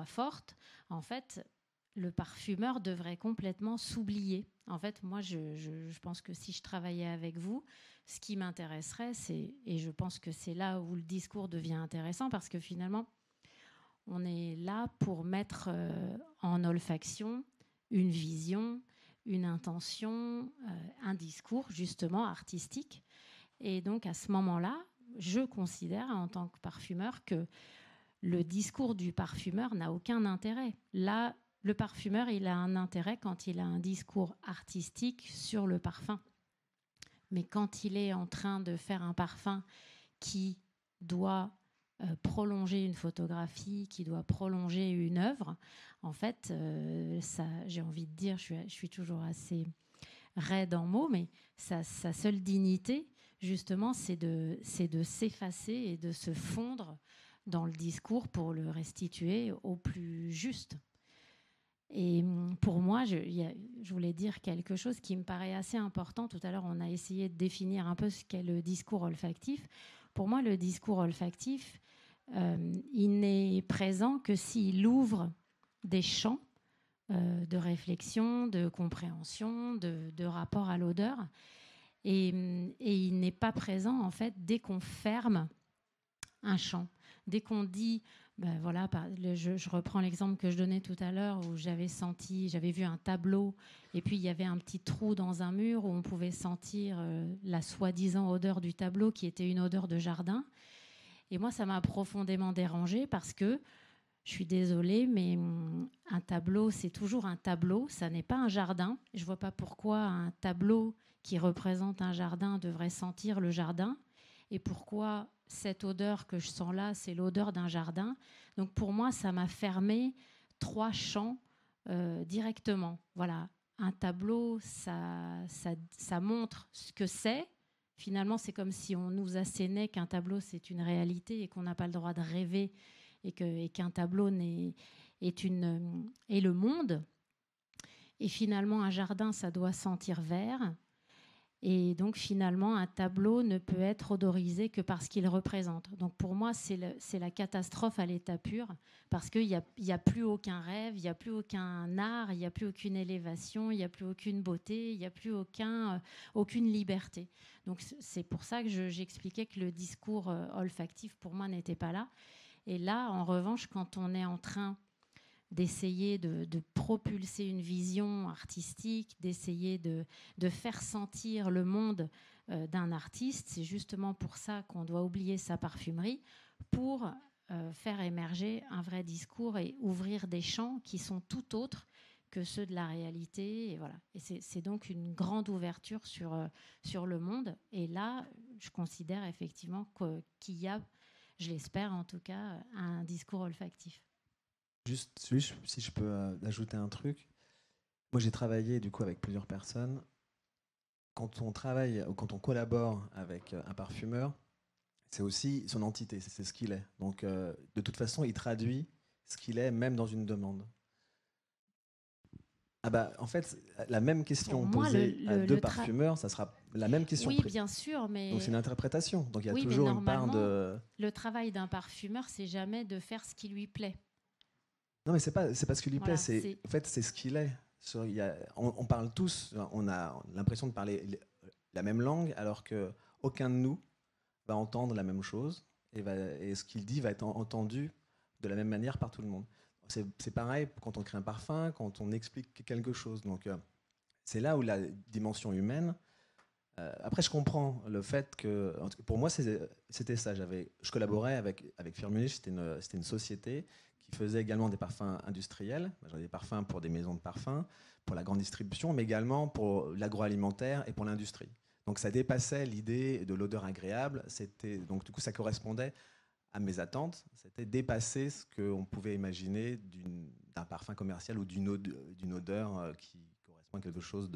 Speaker 3: forte, en fait, le parfumeur devrait complètement s'oublier. En fait, moi, je pense que si je travaillais avec vous, ce qui m'intéresserait, et je pense que c'est là où le discours devient intéressant, parce que finalement, on est là pour mettre en olfaction une vision, une intention, un discours justement artistique. Et donc à ce moment-là, je considère en tant que parfumeur que le discours du parfumeur n'a aucun intérêt. Là, le parfumeur, il a un intérêt quand il a un discours artistique sur le parfum. Mais quand il est en train de faire un parfum qui doit prolonger une photographie, qui doit prolonger une œuvre, en fait, j'ai envie de dire, je suis toujours assez raide en mots, mais sa seule dignité, justement, c'est de s'effacer et de se fondre dans le discours pour le restituer au plus juste. Et pour moi, je voulais dire quelque chose qui me paraît assez important. Tout à l'heure, on a essayé de définir un peu ce qu'est le discours olfactif. Pour moi, le discours olfactif, il n'est présent que s'il ouvre des champs de réflexion, de compréhension, de rapport à l'odeur. Et il n'est pas présent, en fait, dès qu'on ferme un champ. Dès qu'on dit, ben voilà, je reprends l'exemple que je donnais tout à l'heure où j'avais vu un tableau et puis il y avait un petit trou dans un mur où on pouvait sentir la soi-disant odeur du tableau qui était une odeur de jardin. Et moi, ça m'a profondément dérangée parce que, je suis désolée, mais un tableau, c'est toujours un tableau, ça n'est pas un jardin. Je ne vois pas pourquoi un tableau qui représente un jardin devrait sentir le jardin et pourquoi cette odeur que je sens là, c'est l'odeur d'un jardin. Donc pour moi, ça m'a fermé 3 champs directement. Voilà, un tableau, ça montre ce que c'est, finalement, c'est comme si on nous assénait qu'un tableau, c'est une réalité et qu'on n'a pas le droit de rêver et qu'un tableau est le monde. Et finalement, un jardin, ça doit sentir vert. Et donc, finalement, un tableau ne peut être odorisé que parce qu'il représente. Donc, pour moi, c'est la catastrophe à l'état pur, parce qu'il n'y a plus aucun rêve, il n'y a plus aucun art, il n'y a plus aucune élévation, il n'y a plus aucune beauté, il n'y a plus aucune liberté. Donc, c'est pour ça que j'expliquais que le discours olfactif, pour moi, n'était pas là. Et là, en revanche, quand on est en train d'essayer de propulser une vision artistique, d'essayer de faire sentir le monde d'un artiste. C'est justement pour ça qu'on doit oublier sa parfumerie, pour faire émerger un vrai discours et ouvrir des champs qui sont tout autres que ceux de la réalité. Et voilà. Et c'est donc une grande ouverture sur le monde. Et là, je considère effectivement qu'il y a, je l'espère en tout cas, un discours olfactif.
Speaker 6: Juste, si je peux ajouter un truc. Moi, j'ai travaillé du coup avec plusieurs personnes. Quand on travaille ou quand on collabore avec un parfumeur, c'est aussi son entité, c'est ce qu'il est. Donc, de toute façon, il traduit ce qu'il est, même dans une demande. Ah bah, en fait, la même question posée à deux parfumeurs, ça sera la même question.
Speaker 3: Oui, bien sûr, mais...
Speaker 6: Donc, c'est une interprétation. Donc, il y a
Speaker 3: oui,
Speaker 6: toujours une part de...
Speaker 3: Le travail d'un parfumeur, c'est jamais de faire ce qui lui plaît.
Speaker 6: Non, mais c'est pas ce qui lui plaît, en fait, c'est ce qu'il est. On parle tous, on a l'impression de parler la même langue, alors qu'aucun de nous va entendre la même chose, et ce qu'il dit va être entendu de la même manière par tout le monde. C'est pareil quand on crée un parfum, quand on explique quelque chose. Donc, c'est là où la dimension humaine... après, je comprends le fait que... Pour moi, c'était ça. Je collaborais avec Firmenich, c'était une société qui faisait également des parfums industriels. J'avais des parfums pour des maisons de parfums, pour la grande distribution, mais également pour l'agroalimentaire et pour l'industrie. Donc ça dépassait l'idée de l'odeur agréable. Donc du coup, ça correspondait à mes attentes. C'était dépasser ce qu'on pouvait imaginer d'un parfum commercial ou d'une odeur qui correspond à quelque chose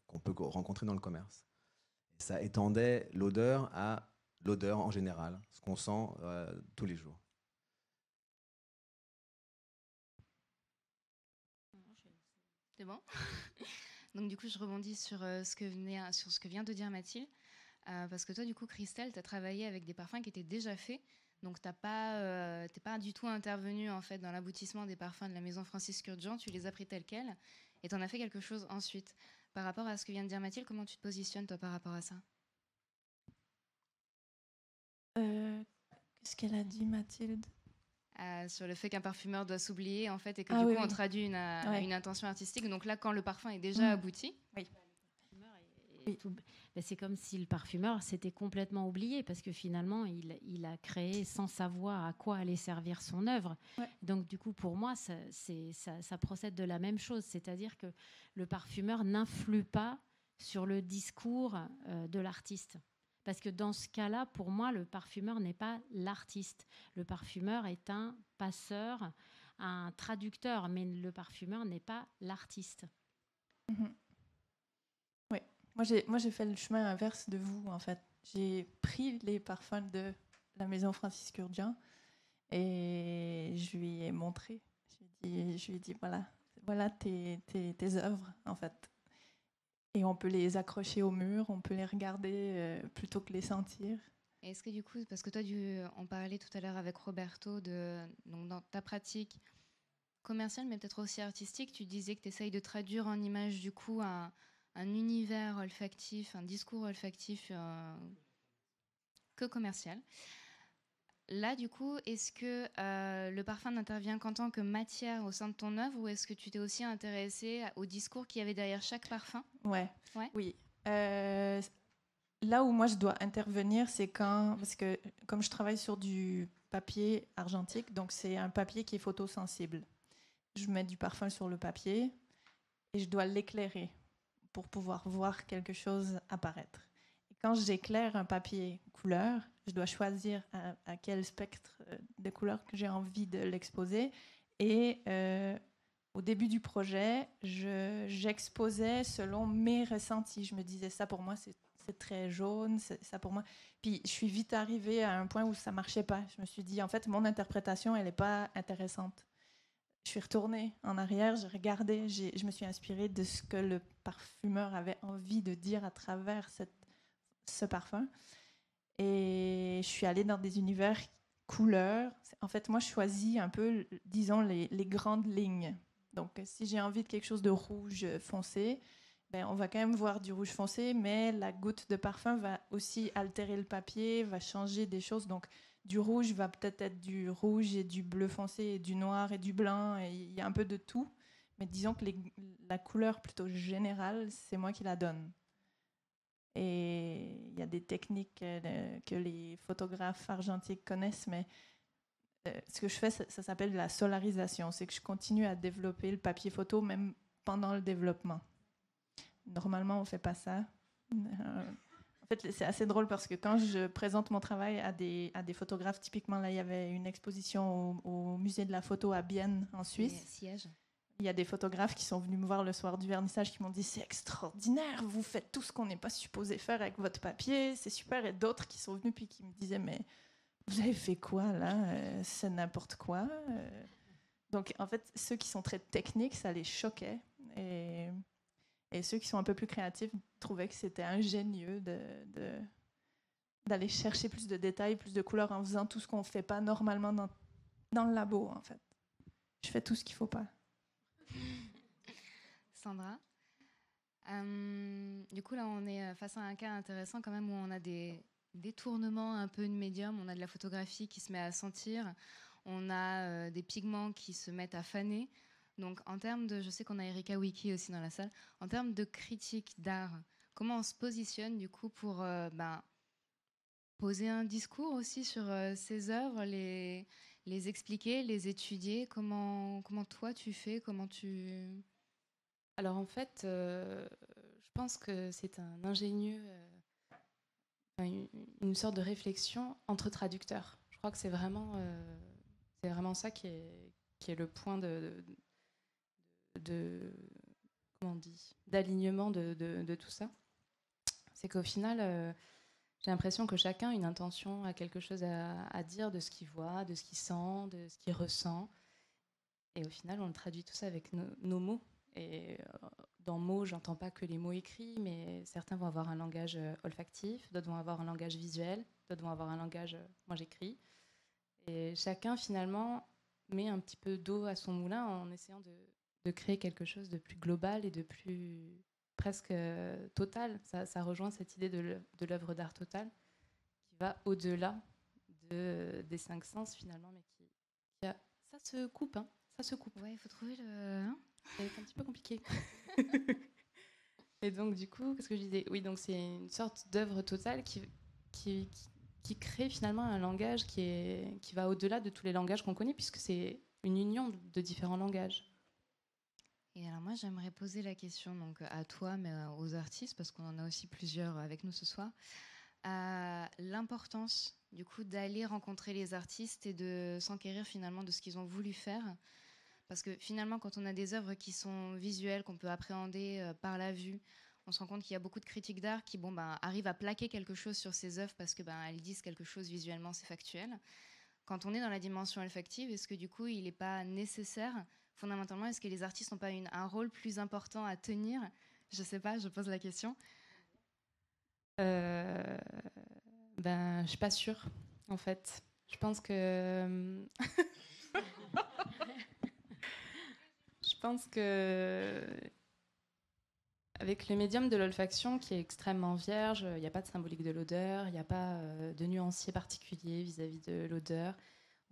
Speaker 6: qu'on peut rencontrer dans le commerce. Et ça étendait l'odeur à l'odeur en général, ce qu'on sent tous les jours.
Speaker 1: C'est bon. Donc du coup, je rebondis sur ce que vient de dire Mathilde. Parce que toi, du coup, Christelle, tu as travaillé avec des parfums qui étaient déjà faits. Donc, tu n'es pas du tout intervenu en fait, dans l'aboutissement des parfums de la maison Francis Kurkdjian. Tu les as pris tels quels et tu en as fait quelque chose ensuite. Par rapport à ce que vient de dire Mathilde, comment tu te positionnes, toi, par rapport à ça ?
Speaker 4: Qu'est-ce qu'elle a dit, Mathilde ?
Speaker 1: Sur le fait qu'un parfumeur doit s'oublier, en fait, et que du coup, on traduit une intention artistique. Donc là, quand le parfum est déjà abouti...
Speaker 3: Oui. C'est comme si le parfumeur s'était complètement oublié, parce que finalement, il a créé sans savoir à quoi allait servir son œuvre. Ouais. Donc, du coup, pour moi, ça procède de la même chose. C'est-à-dire que le parfumeur n'influe pas sur le discours de l'artiste. Parce que dans ce cas-là, pour moi, le parfumeur n'est pas l'artiste. Le parfumeur est un passeur, un traducteur, mais le parfumeur n'est pas l'artiste.
Speaker 4: Mm-hmm. Oui, moi j'ai fait le chemin inverse de vous, en fait. J'ai pris les parfums de la maison Francis Kurkdjian et je lui ai montré. Je lui ai dit voilà tes œuvres, en fait. Et on peut les accrocher au mur, on peut les regarder plutôt que les sentir.
Speaker 1: Et est-ce que du coup, parce que toi, on parlait tout à l'heure avec Roberto, donc dans ta pratique commerciale, mais peut-être aussi artistique, tu disais que tu essayes de traduire en image du coup un univers olfactif, un discours olfactif que commercial. Là, du coup, est-ce que le parfum n'intervient qu'en tant que matière au sein de ton œuvre, ou est-ce que tu t'es aussi intéressée au discours qu'il y avait derrière chaque parfum ?
Speaker 4: Oui. Là où moi je dois intervenir, c'est parce que comme je travaille sur du papier argentique, donc c'est un papier qui est photosensible. Je mets du parfum sur le papier et je dois l'éclairer pour pouvoir voir quelque chose apparaître. Et quand j'éclaire un papier couleur, je dois choisir à quel spectre de couleurs que j'ai envie de l'exposer. Et au début du projet, j'exposais selon mes ressentis. Je me disais, ça pour moi, c'est très jaune, ça pour moi. Puis je suis vite arrivée à un point où ça marchait pas. Je me suis dit, en fait, mon interprétation, elle n'est pas intéressante. Je suis retournée en arrière, j'ai regardé, je me suis inspirée de ce que le parfumeur avait envie de dire à travers ce parfum. Et je suis allée dans des univers couleurs. En fait, moi, je choisis un peu, disons, les grandes lignes. Donc, si j'ai envie de quelque chose de rouge foncé, ben, on va quand même voir du rouge foncé, mais la goutte de parfum va aussi altérer le papier, va changer des choses. Donc, du rouge va peut-être être du rouge et du bleu foncé et du noir et du blanc. Et il y a un peu de tout. Mais disons que la couleur plutôt générale, c'est moi qui la donne. Et il y a des techniques que les photographes argentiques connaissent, mais ce que je fais, ça s'appelle la solarisation. C'est que je continue à développer le papier photo même pendant le développement. Normalement, on ne fait pas ça. En fait, c'est assez drôle parce que quand je présente mon travail à des photographes, typiquement, là, il y avait une exposition au musée de la photo à Bienne, en Suisse.
Speaker 1: Siège.
Speaker 4: Il y a des photographes qui sont venus me voir le soir du vernissage qui m'ont dit « C'est extraordinaire, vous faites tout ce qu'on n'est pas supposé faire avec votre papier, c'est super. » Et d'autres qui sont venus puis qui me disaient « Mais vous avez fait quoi là ? C'est n'importe quoi. » Donc en fait, ceux qui sont très techniques, ça les choquait. Et ceux qui sont un peu plus créatifs trouvaient que c'était ingénieux d'aller chercher plus de détails, plus de couleurs en faisant tout ce qu'on ne fait pas normalement dans le labo en fait. Je fais tout ce qu'il ne faut pas.
Speaker 1: Sandra, du coup là on est face à un cas intéressant quand même où on a des détournements un peu de médium, on a de la photographie qui se met à sentir, on a des pigments qui se mettent à faner. Donc en termes de, je sais qu'on a Erika Wiki aussi dans la salle, en termes de critique d'art, comment on se positionne du coup pour poser un discours aussi sur ces œuvres, les expliquer, les étudier, comment toi tu fais, comment tu...
Speaker 2: Alors en fait, je pense que c'est un ingénieux, une sorte de réflexion entre traducteurs. Je crois que c'est vraiment ça qui est le point comment on dit, d'alignement de tout ça. C'est qu'au final, j'ai l'impression que chacun a une intention, a quelque chose à dire de ce qu'il voit, de ce qu'il sent, de ce qu'il ressent. Et au final, on traduit tout ça avec nos mots. Et dans mots, j'entends pas que les mots écrits, mais certains vont avoir un langage olfactif, d'autres vont avoir un langage visuel, d'autres vont avoir un langage, moi j'écris. Et chacun finalement met un petit peu d'eau à son moulin en essayant de créer quelque chose de plus global et de plus presque total. Ça rejoint cette idée de l'œuvre d'art totale qui va au-delà des cinq sens finalement, mais qui a... Ça se coupe, hein. Ça se coupe.
Speaker 1: Ouais, il faut trouver le...
Speaker 2: C'est un petit peu compliqué. Et donc, du coup, qu'est-ce que je disais ? Oui, donc c'est une sorte d'œuvre totale qui crée finalement un langage qui va au-delà de tous les langages qu'on connaît, puisque c'est une union de différents langages.
Speaker 1: Et alors moi, j'aimerais poser la question donc, à toi, mais aux artistes, parce qu'on en a aussi plusieurs avec nous ce soir, l'importance du coup d'aller rencontrer les artistes et de s'enquérir finalement de ce qu'ils ont voulu faire. Parce que finalement, quand on a des œuvres qui sont visuelles, qu'on peut appréhender par la vue, on se rend compte qu'il y a beaucoup de critiques d'art qui arrivent à plaquer quelque chose sur ces œuvres parce que elles disent quelque chose visuellement, c'est factuel. Quand on est dans la dimension olfactive, est-ce que du coup, il n'est pas nécessaire, fondamentalement, est-ce que les artistes n'ont pas un rôle plus important à tenir ? Je ne sais pas, je pose la question.
Speaker 2: Je ne suis pas sûre, en fait. Je pense que... Je pense que avec le médium de l'olfaction qui est extrêmement vierge, il n'y a pas de symbolique de l'odeur, il n'y a pas de nuancier particulier vis-à-vis de l'odeur.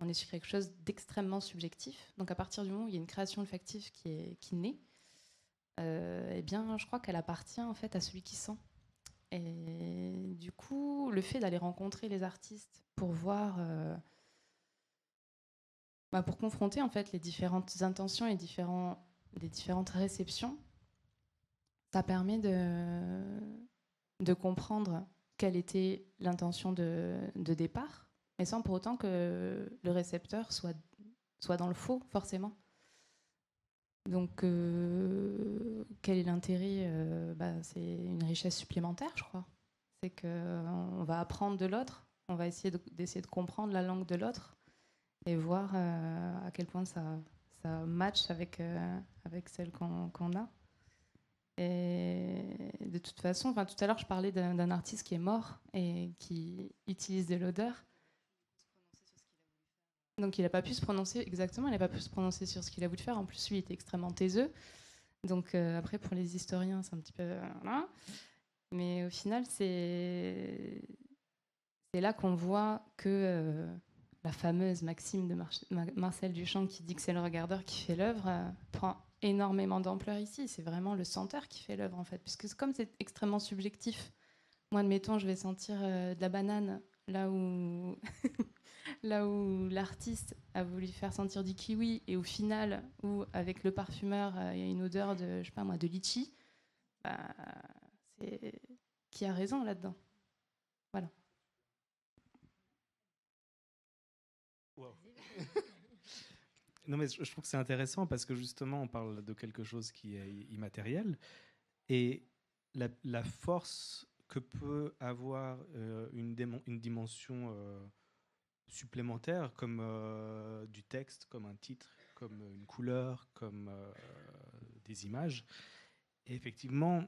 Speaker 2: On est sur quelque chose d'extrêmement subjectif. Donc à partir du moment où il y a une création olfactive qui naît, eh bien, je crois qu'elle appartient en fait à celui qui sent. Et du coup, le fait d'aller rencontrer les artistes pour voir... pour confronter en fait les différentes intentions et les différentes réceptions, ça permet de comprendre quelle était l'intention de départ, mais sans pour autant que le récepteur soit dans le faux, forcément. Donc, quel est l'intérêt ? C'est une richesse supplémentaire, je crois. C'est qu'on va apprendre de l'autre, on va essayer d'essayer de comprendre la langue de l'autre et voir à quel point ça match avec celle qu'on a. Et de toute façon, tout à l'heure, je parlais d'un artiste qui est mort et qui utilise de l'odeur. Donc il n'a pas pu se prononcer, exactement, il n'a pas pu se prononcer sur ce qu'il a voulu faire. En plus, lui, il était extrêmement taiseux. Donc après, pour les historiens, c'est un petit peu... Voilà. Mais au final, c'est là qu'on voit que la fameuse maxime de Marcel Duchamp qui dit que c'est le regardeur qui fait l'œuvre prend énormément d'ampleur ici. C'est vraiment le senteur qui fait l'œuvre, en fait. Puisque comme c'est extrêmement subjectif, moi, admettons, je vais sentir de la banane là où... là où l'artiste a voulu faire sentir du kiwi et au final, où avec le parfumeur, il y a une odeur de, je sais pas moi, de litchi, bah, c'est qui a raison là-dedans. Voilà.
Speaker 5: Wow. Non, mais je trouve que c'est intéressant parce que justement, on parle de quelque chose qui est immatériel et la force que peut avoir une dimension supplémentaire comme du texte, comme un titre, comme une couleur, comme des images. Et effectivement,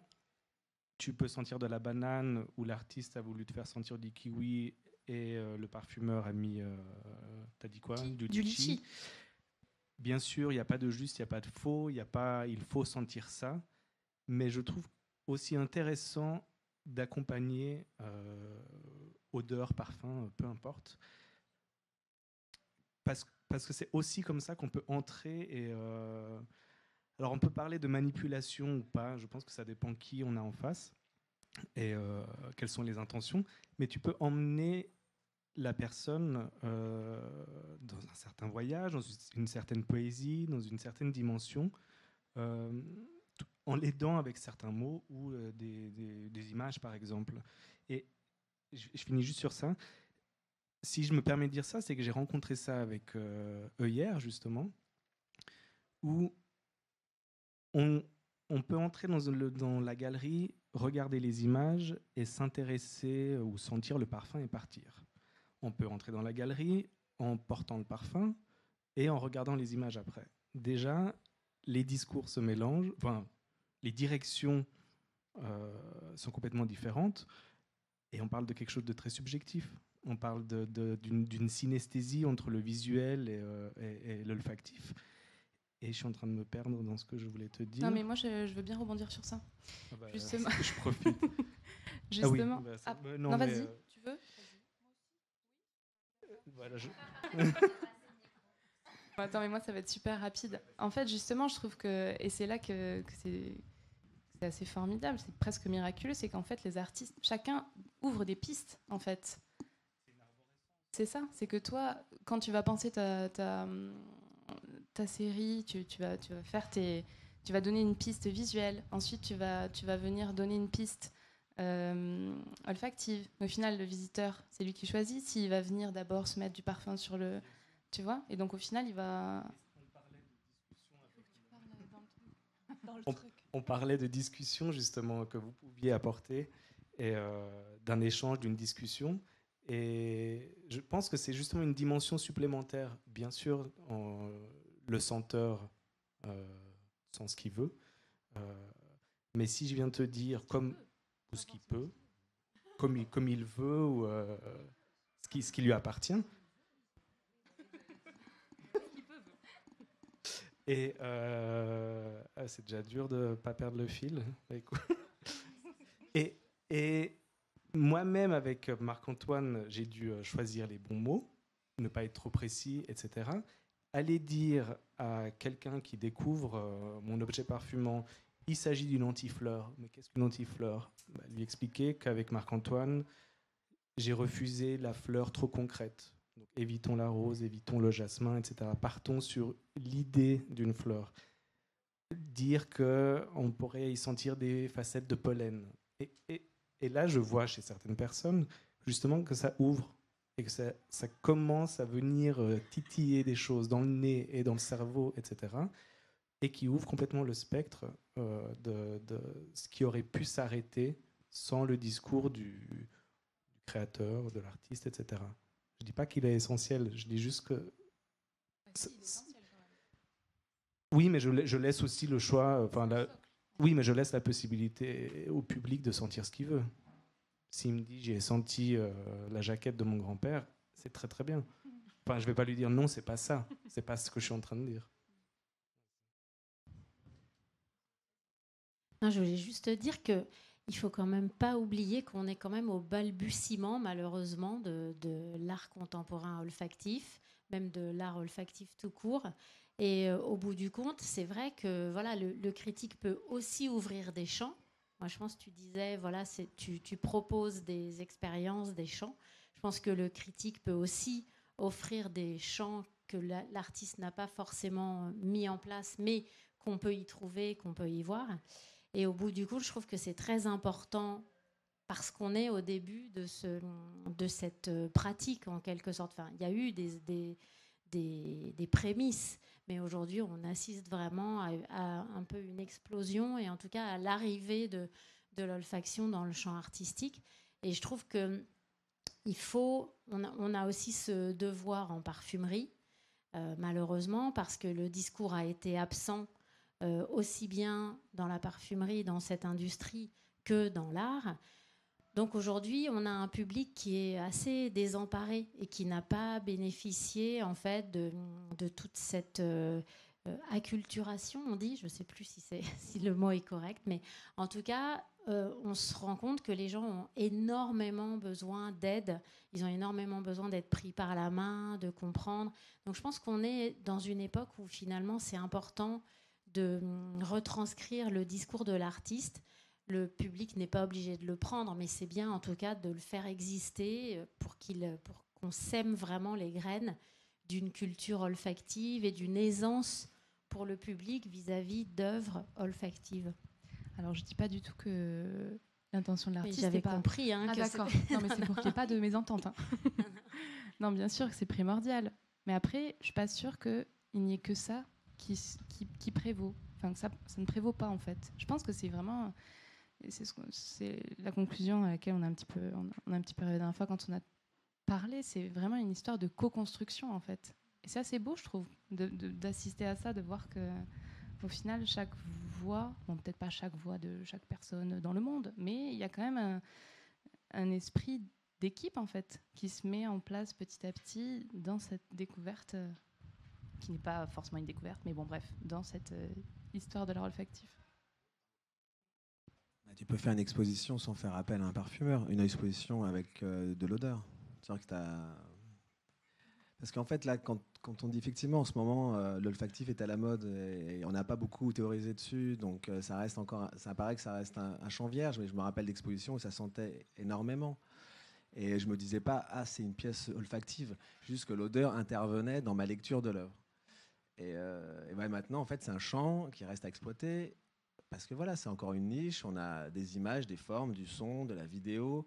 Speaker 5: tu peux sentir de la banane où l'artiste a voulu te faire sentir du kiwi et le parfumeur a mis, t'as dit quoi? Du litchi. Bien sûr, il n'y a pas de juste, il n'y a pas de faux, il faut sentir ça. Mais je trouve aussi intéressant d'accompagner odeur, parfum, peu importe. Parce que c'est aussi comme ça qu'on peut entrer et... alors on peut parler de manipulation ou pas, je pense que ça dépend qui on a en face et quelles sont les intentions, mais tu peux emmener la personne dans un certain voyage, dans une certaine poésie, dans une certaine dimension, en l'aidant avec certains mots ou des images par exemple. Et je finis juste sur ça. Si je me permets de dire ça, c'est que j'ai rencontré ça avec eux hier justement, où on peut entrer dans la galerie, regarder les images et s'intéresser ou sentir le parfum et partir. On peut entrer dans la galerie en portant le parfum et en regardant les images après. Déjà, les discours se mélangent, enfin, les directions sont complètement différentes et on parle de quelque chose de très subjectif. On parle d'une synesthésie entre le visuel et l'olfactif. Et je suis en train de me perdre dans ce que je voulais te dire.
Speaker 2: Non, mais moi, je veux bien rebondir sur ça.
Speaker 5: Ah bah,
Speaker 2: Justement.
Speaker 5: Je profite.
Speaker 2: Justement.
Speaker 5: Ah oui,
Speaker 2: non, vas-y, tu veux?
Speaker 5: Voilà,
Speaker 2: Attends, mais moi, ça va être super rapide. En fait, justement, je trouve que... Et c'est là que c'est assez formidable, c'est presque miraculeux, c'est qu'en fait, les artistes, chacun ouvre des pistes, en fait. C'est ça, c'est que toi, quand tu vas penser ta série, tu vas faire tu vas donner une piste visuelle. Ensuite, tu vas venir donner une piste olfactive. Au final, le visiteur, c'est lui qui choisit s'il va venir d'abord se mettre du parfum sur le... Tu vois? Et donc, au final, il va...
Speaker 5: On parlait de discussion, justement, que vous pouviez apporter, et d'un échange, d'une discussion. Et je pense que c'est justement une dimension supplémentaire. Bien sûr, le senteur sent ce qu'il veut. Mais si je viens te dire comme ou ce qu'il peut, comme il veut, ou ce qui lui appartient. Et c'est déjà dur de ne pas perdre le fil. Et moi-même, avec Marc-Antoine, j'ai dû choisir les bons mots, ne pas être trop précis, etc. Aller dire à quelqu'un qui découvre mon objet parfumant, il s'agit d'une antifleur. Mais qu'est-ce qu'une antifleur? Lui expliquer qu'avec Marc-Antoine, j'ai refusé la fleur trop concrète. Donc, évitons la rose, évitons le jasmin, etc. Partons sur l'idée d'une fleur. Dire qu'on pourrait y sentir des facettes de pollen. Et là, je vois chez certaines personnes, justement, que ça ouvre et que ça commence à venir titiller des choses dans le nez et dans le cerveau, etc. Et qui ouvre complètement le spectre de ce qui aurait pu s'arrêter sans le discours du créateur, de l'artiste, etc. Je dis pas qu'il est essentiel, je dis juste que... Oui, mais je laisse aussi le choix... Oui, mais je laisse la possibilité au public de sentir ce qu'il veut. S'il me dit j'ai senti la jaquette de mon grand-père, c'est très très bien. Enfin, je vais pas lui dire non, c'est pas ça. C'est pas ce que je suis en train de dire.
Speaker 3: Non, je voulais juste dire que il faut quand même pas oublier qu'on est quand même au balbutiement, malheureusement, de l'art contemporain olfactif, même de l'art olfactif tout court. Et au bout du compte, c'est vrai que voilà, le critique peut aussi ouvrir des champs. Moi, je pense que tu disais, voilà, tu proposes des expériences, des champs. Je pense que le critique peut aussi offrir des champs que l'artiste n'a pas forcément mis en place, mais qu'on peut y trouver, qu'on peut y voir. Et au bout du compte, je trouve que c'est très important parce qu'on est au début de cette pratique, en quelque sorte. Enfin, il y a eu des prémices, mais aujourd'hui, on assiste vraiment à un peu une explosion et en tout cas à l'arrivée de l'olfaction dans le champ artistique. Et je trouve que on a aussi ce devoir en parfumerie, malheureusement, parce que le discours a été absent aussi bien dans la parfumerie, dans cette industrie, que dans l'art. Donc aujourd'hui, on a un public qui est assez désemparé et qui n'a pas bénéficié en fait de toute cette acculturation, on dit, je ne sais plus si le mot est correct, mais en tout cas, on se rend compte que les gens ont énormément besoin d'aide, ils ont énormément besoin d'être pris par la main, de comprendre. Donc je pense qu'on est dans une époque où finalement c'est important de retranscrire le discours de l'artiste. Le public n'est pas obligé de le prendre, mais c'est bien en tout cas de le faire exister pour qu'on sème vraiment les graines d'une culture olfactive et d'une aisance pour le public vis-à-vis d'œuvres olfactives.
Speaker 2: Alors je ne dis pas du tout que l'intention de l'artiste...
Speaker 3: J'avais compris. Hein,
Speaker 2: ah d'accord, non mais c'est pour qu'il n'y ait pas de mésentente. Hein. Non, bien sûr que c'est primordial. Mais après, je ne suis pas sûre qu'il n'y ait que ça qui prévaut. Enfin, que ça ne prévaut pas, en fait. Je pense que c'est vraiment... C'est la conclusion à laquelle on a un petit peu arrivé la dernière fois quand on a parlé. C'est vraiment une histoire de co-construction, en fait. Et c'est assez beau, je trouve, d'assister à ça, de voir qu'au final, chaque voix, bon, peut-être pas chaque voix de chaque personne dans le monde, mais il y a quand même un esprit d'équipe, en fait, qui se met en place petit à petit dans cette découverte... qui n'est pas forcément une découverte, mais bon, bref, dans cette histoire de l'art olfactif.
Speaker 6: Tu peux faire une exposition sans faire appel à un parfumeur, une exposition avec de l'odeur. C'est-à-dire que parce qu'en fait, là, quand on dit effectivement, en ce moment, l'olfactif est à la mode et on n'a pas beaucoup théorisé dessus, donc ça paraît que ça reste un champ vierge, mais je me rappelle d'expositions où ça sentait énormément. Et je me disais pas, c'est une pièce olfactive, juste que l'odeur intervenait dans ma lecture de l'œuvre. Et maintenant, en fait, c'est un champ qui reste à exploiter parce que voilà, c'est encore une niche. On a des images, des formes, du son, de la vidéo.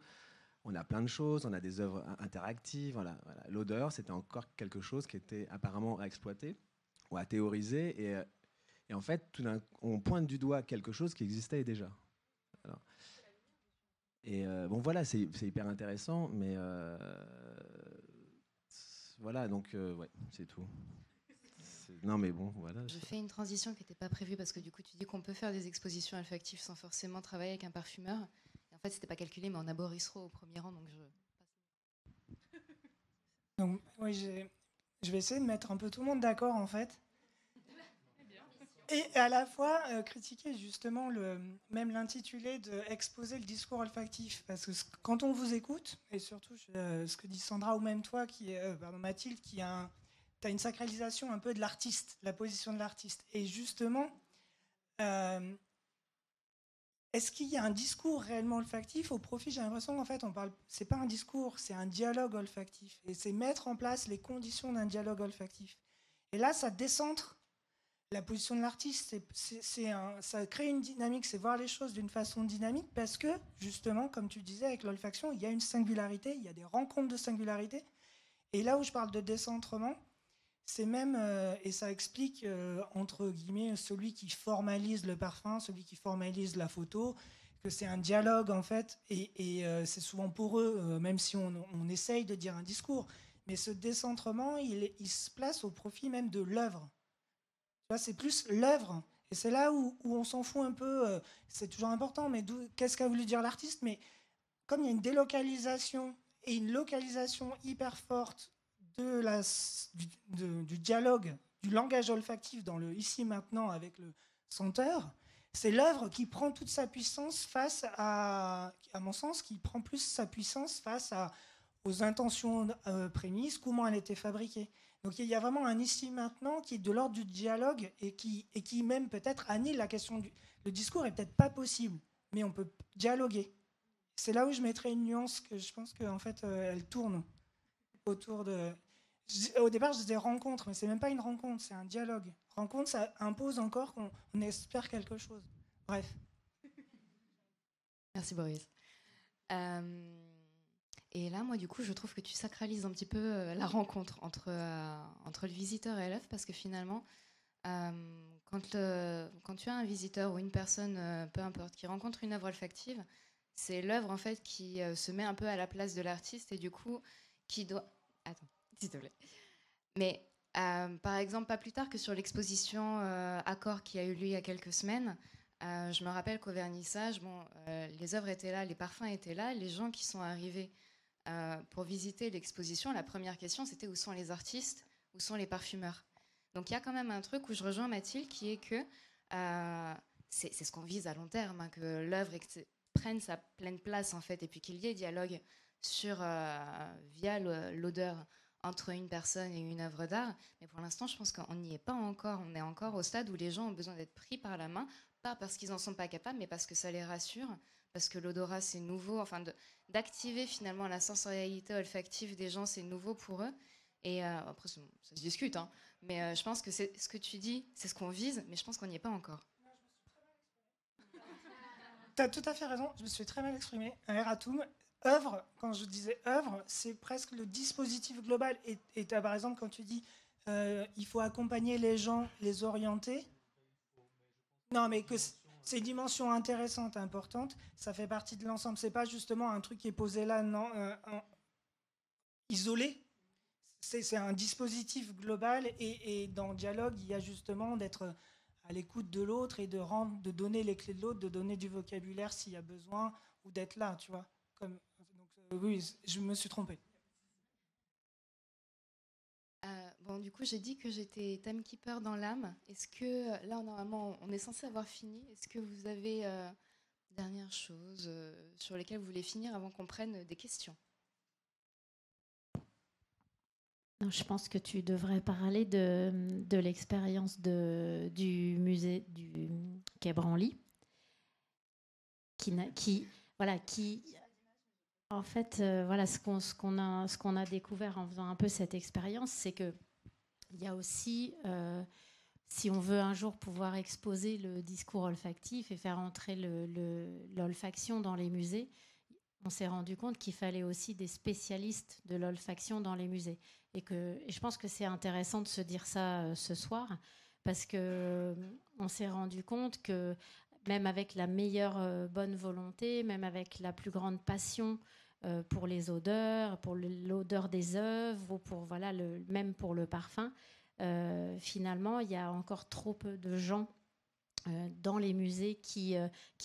Speaker 6: On a plein de choses. On a des œuvres interactives. Voilà. L'odeur, c'était encore quelque chose qui était apparemment à exploiter ou à théoriser. Et en fait, on pointe du doigt quelque chose qui existait déjà. Alors, et bon, voilà, c'est hyper intéressant, mais voilà, donc ouais, c'est tout. Non, mais bon, voilà.
Speaker 1: Je fais une transition qui n'était pas prévue parce que du coup, tu dis qu'on peut faire des expositions olfactives sans forcément travailler avec un parfumeur. Et en fait, c'était pas calculé, mais on a Boris Rowe au premier rang, donc
Speaker 7: Donc, oui, je vais essayer de mettre un peu tout le monde d'accord, en fait. Et à la fois critiquer justement même l'intitulé de exposer le discours olfactif. Parce que quand on vous écoute, et surtout ce que dit Sandra ou même toi, Mathilde, qui t'as une sacralisation un peu de l'artiste, de la position de l'artiste. Et justement, est-ce qu'il y a un discours réellement olfactif au profit? J'ai l'impression qu'en fait, c'est pas un discours, c'est un dialogue olfactif. Et c'est mettre en place les conditions d'un dialogue olfactif. Et là, ça décentre la position de l'artiste. Ça crée une dynamique, c'est voir les choses d'une façon dynamique parce que, justement, comme tu disais, avec l'olfaction, il y a une singularité, il y a des rencontres de singularité. Et là où je parle de décentrement, c'est même, et ça explique, entre guillemets, celui qui formalise le parfum, celui qui formalise la photo, que c'est un dialogue en fait, et c'est souvent pour eux, même si on essaye de dire un discours, mais ce décentrement, il se place au profit même de l'œuvre. Tu vois, c'est plus l'œuvre, et c'est là où on s'en fout un peu. C'est toujours important, mais qu'est-ce qu'a voulu dire l'artiste? Mais comme il y a une délocalisation et une localisation hyper forte du dialogue, du langage olfactif dans le ici maintenant avec le senteur, c'est l'œuvre qui prend toute sa puissance face à mon sens, qui prend plus sa puissance face aux intentions prémices, comment elle était fabriquée. Donc il y a vraiment un ici maintenant qui est de l'ordre du dialogue et qui même peut-être annule la question le discours est peut-être pas possible, mais on peut dialoguer. C'est là où je mettrais une nuance que je pense qu'en fait elle tourne autour de. Au départ, je disais rencontre, mais c'est même pas une rencontre, c'est un dialogue. Rencontre, ça impose encore qu'on espère quelque chose. Bref.
Speaker 1: Merci Boris. Et là, moi, du coup, je trouve que tu sacralises un petit peu la rencontre entre le visiteur et l'œuvre, parce que finalement, quand tu as un visiteur ou une personne, peu importe, qui rencontre une œuvre olfactive, c'est l'œuvre en fait qui se met un peu à la place de l'artiste et du coup qui doit. Attends, s'il te plaît. Mais par exemple, pas plus tard que sur l'exposition Accord qui a eu lieu il y a quelques semaines, je me rappelle qu'au vernissage, les œuvres étaient là, les parfums étaient là, les gens qui sont arrivés pour visiter l'exposition, la première question c'était où sont les artistes, où sont les parfumeurs. Donc il y a quand même un truc où je rejoins Mathilde qui est que c'est ce qu'on vise à long terme, hein, que l'œuvre prenne sa pleine place en fait, et puis qu'il y ait dialogue via l'odeur entre une personne et une œuvre d'art. Mais pour l'instant, je pense qu'on n'y est pas encore. On est encore au stade où les gens ont besoin d'être pris par la main, pas parce qu'ils n'en sont pas capables, mais parce que ça les rassure, parce que l'odorat, c'est nouveau. Enfin, d'activer finalement la sensorialité olfactive des gens, c'est nouveau pour eux. Et après, ça se discute, hein. Mais je pense que c'est ce que tu dis, c'est ce qu'on vise, mais je pense qu'on n'y est pas encore.
Speaker 7: Tu as tout à fait raison, je me suis très mal exprimé. Un erratum. Œuvre, quand je disais œuvre, c'est presque le dispositif global. Et tu as par exemple, quand tu dis il faut accompagner les gens, les orienter. Non, mais que c'est une dimension intéressante, importante, ça fait partie de l'ensemble. C'est pas justement un truc qui est posé là, non, isolé. C'est un dispositif global et dans le dialogue, il y a justement d'être à l'écoute de l'autre et de donner les clés de l'autre, de donner du vocabulaire s'il y a besoin ou d'être là, tu vois. Oui, je me suis trompée.
Speaker 1: Du coup, j'ai dit que j'étais timekeeper dans l'âme. Est-ce que, là, normalement, on est censé avoir fini. Est-ce que vous avez dernières choses sur lesquelles vous voulez finir avant qu'on prenne des questions?
Speaker 3: Non, je pense que tu devrais parler de l'expérience du musée du Quai Branly, en fait, voilà, ce qu'on a découvert en faisant un peu cette expérience, c'est que il y a aussi, si on veut un jour pouvoir exposer le discours olfactif et faire entrer l'olfaction dans les musées, on s'est rendu compte qu'il fallait aussi des spécialistes de l'olfaction dans les musées. Et je pense que c'est intéressant de se dire ça ce soir, parce qu'on s'est rendu compte que même avec la meilleure bonne volonté, même avec la plus grande passion pour les odeurs, pour l'odeur des œuvres, ou pour, même pour le parfum, finalement, il y a encore trop peu de gens dans les musées qui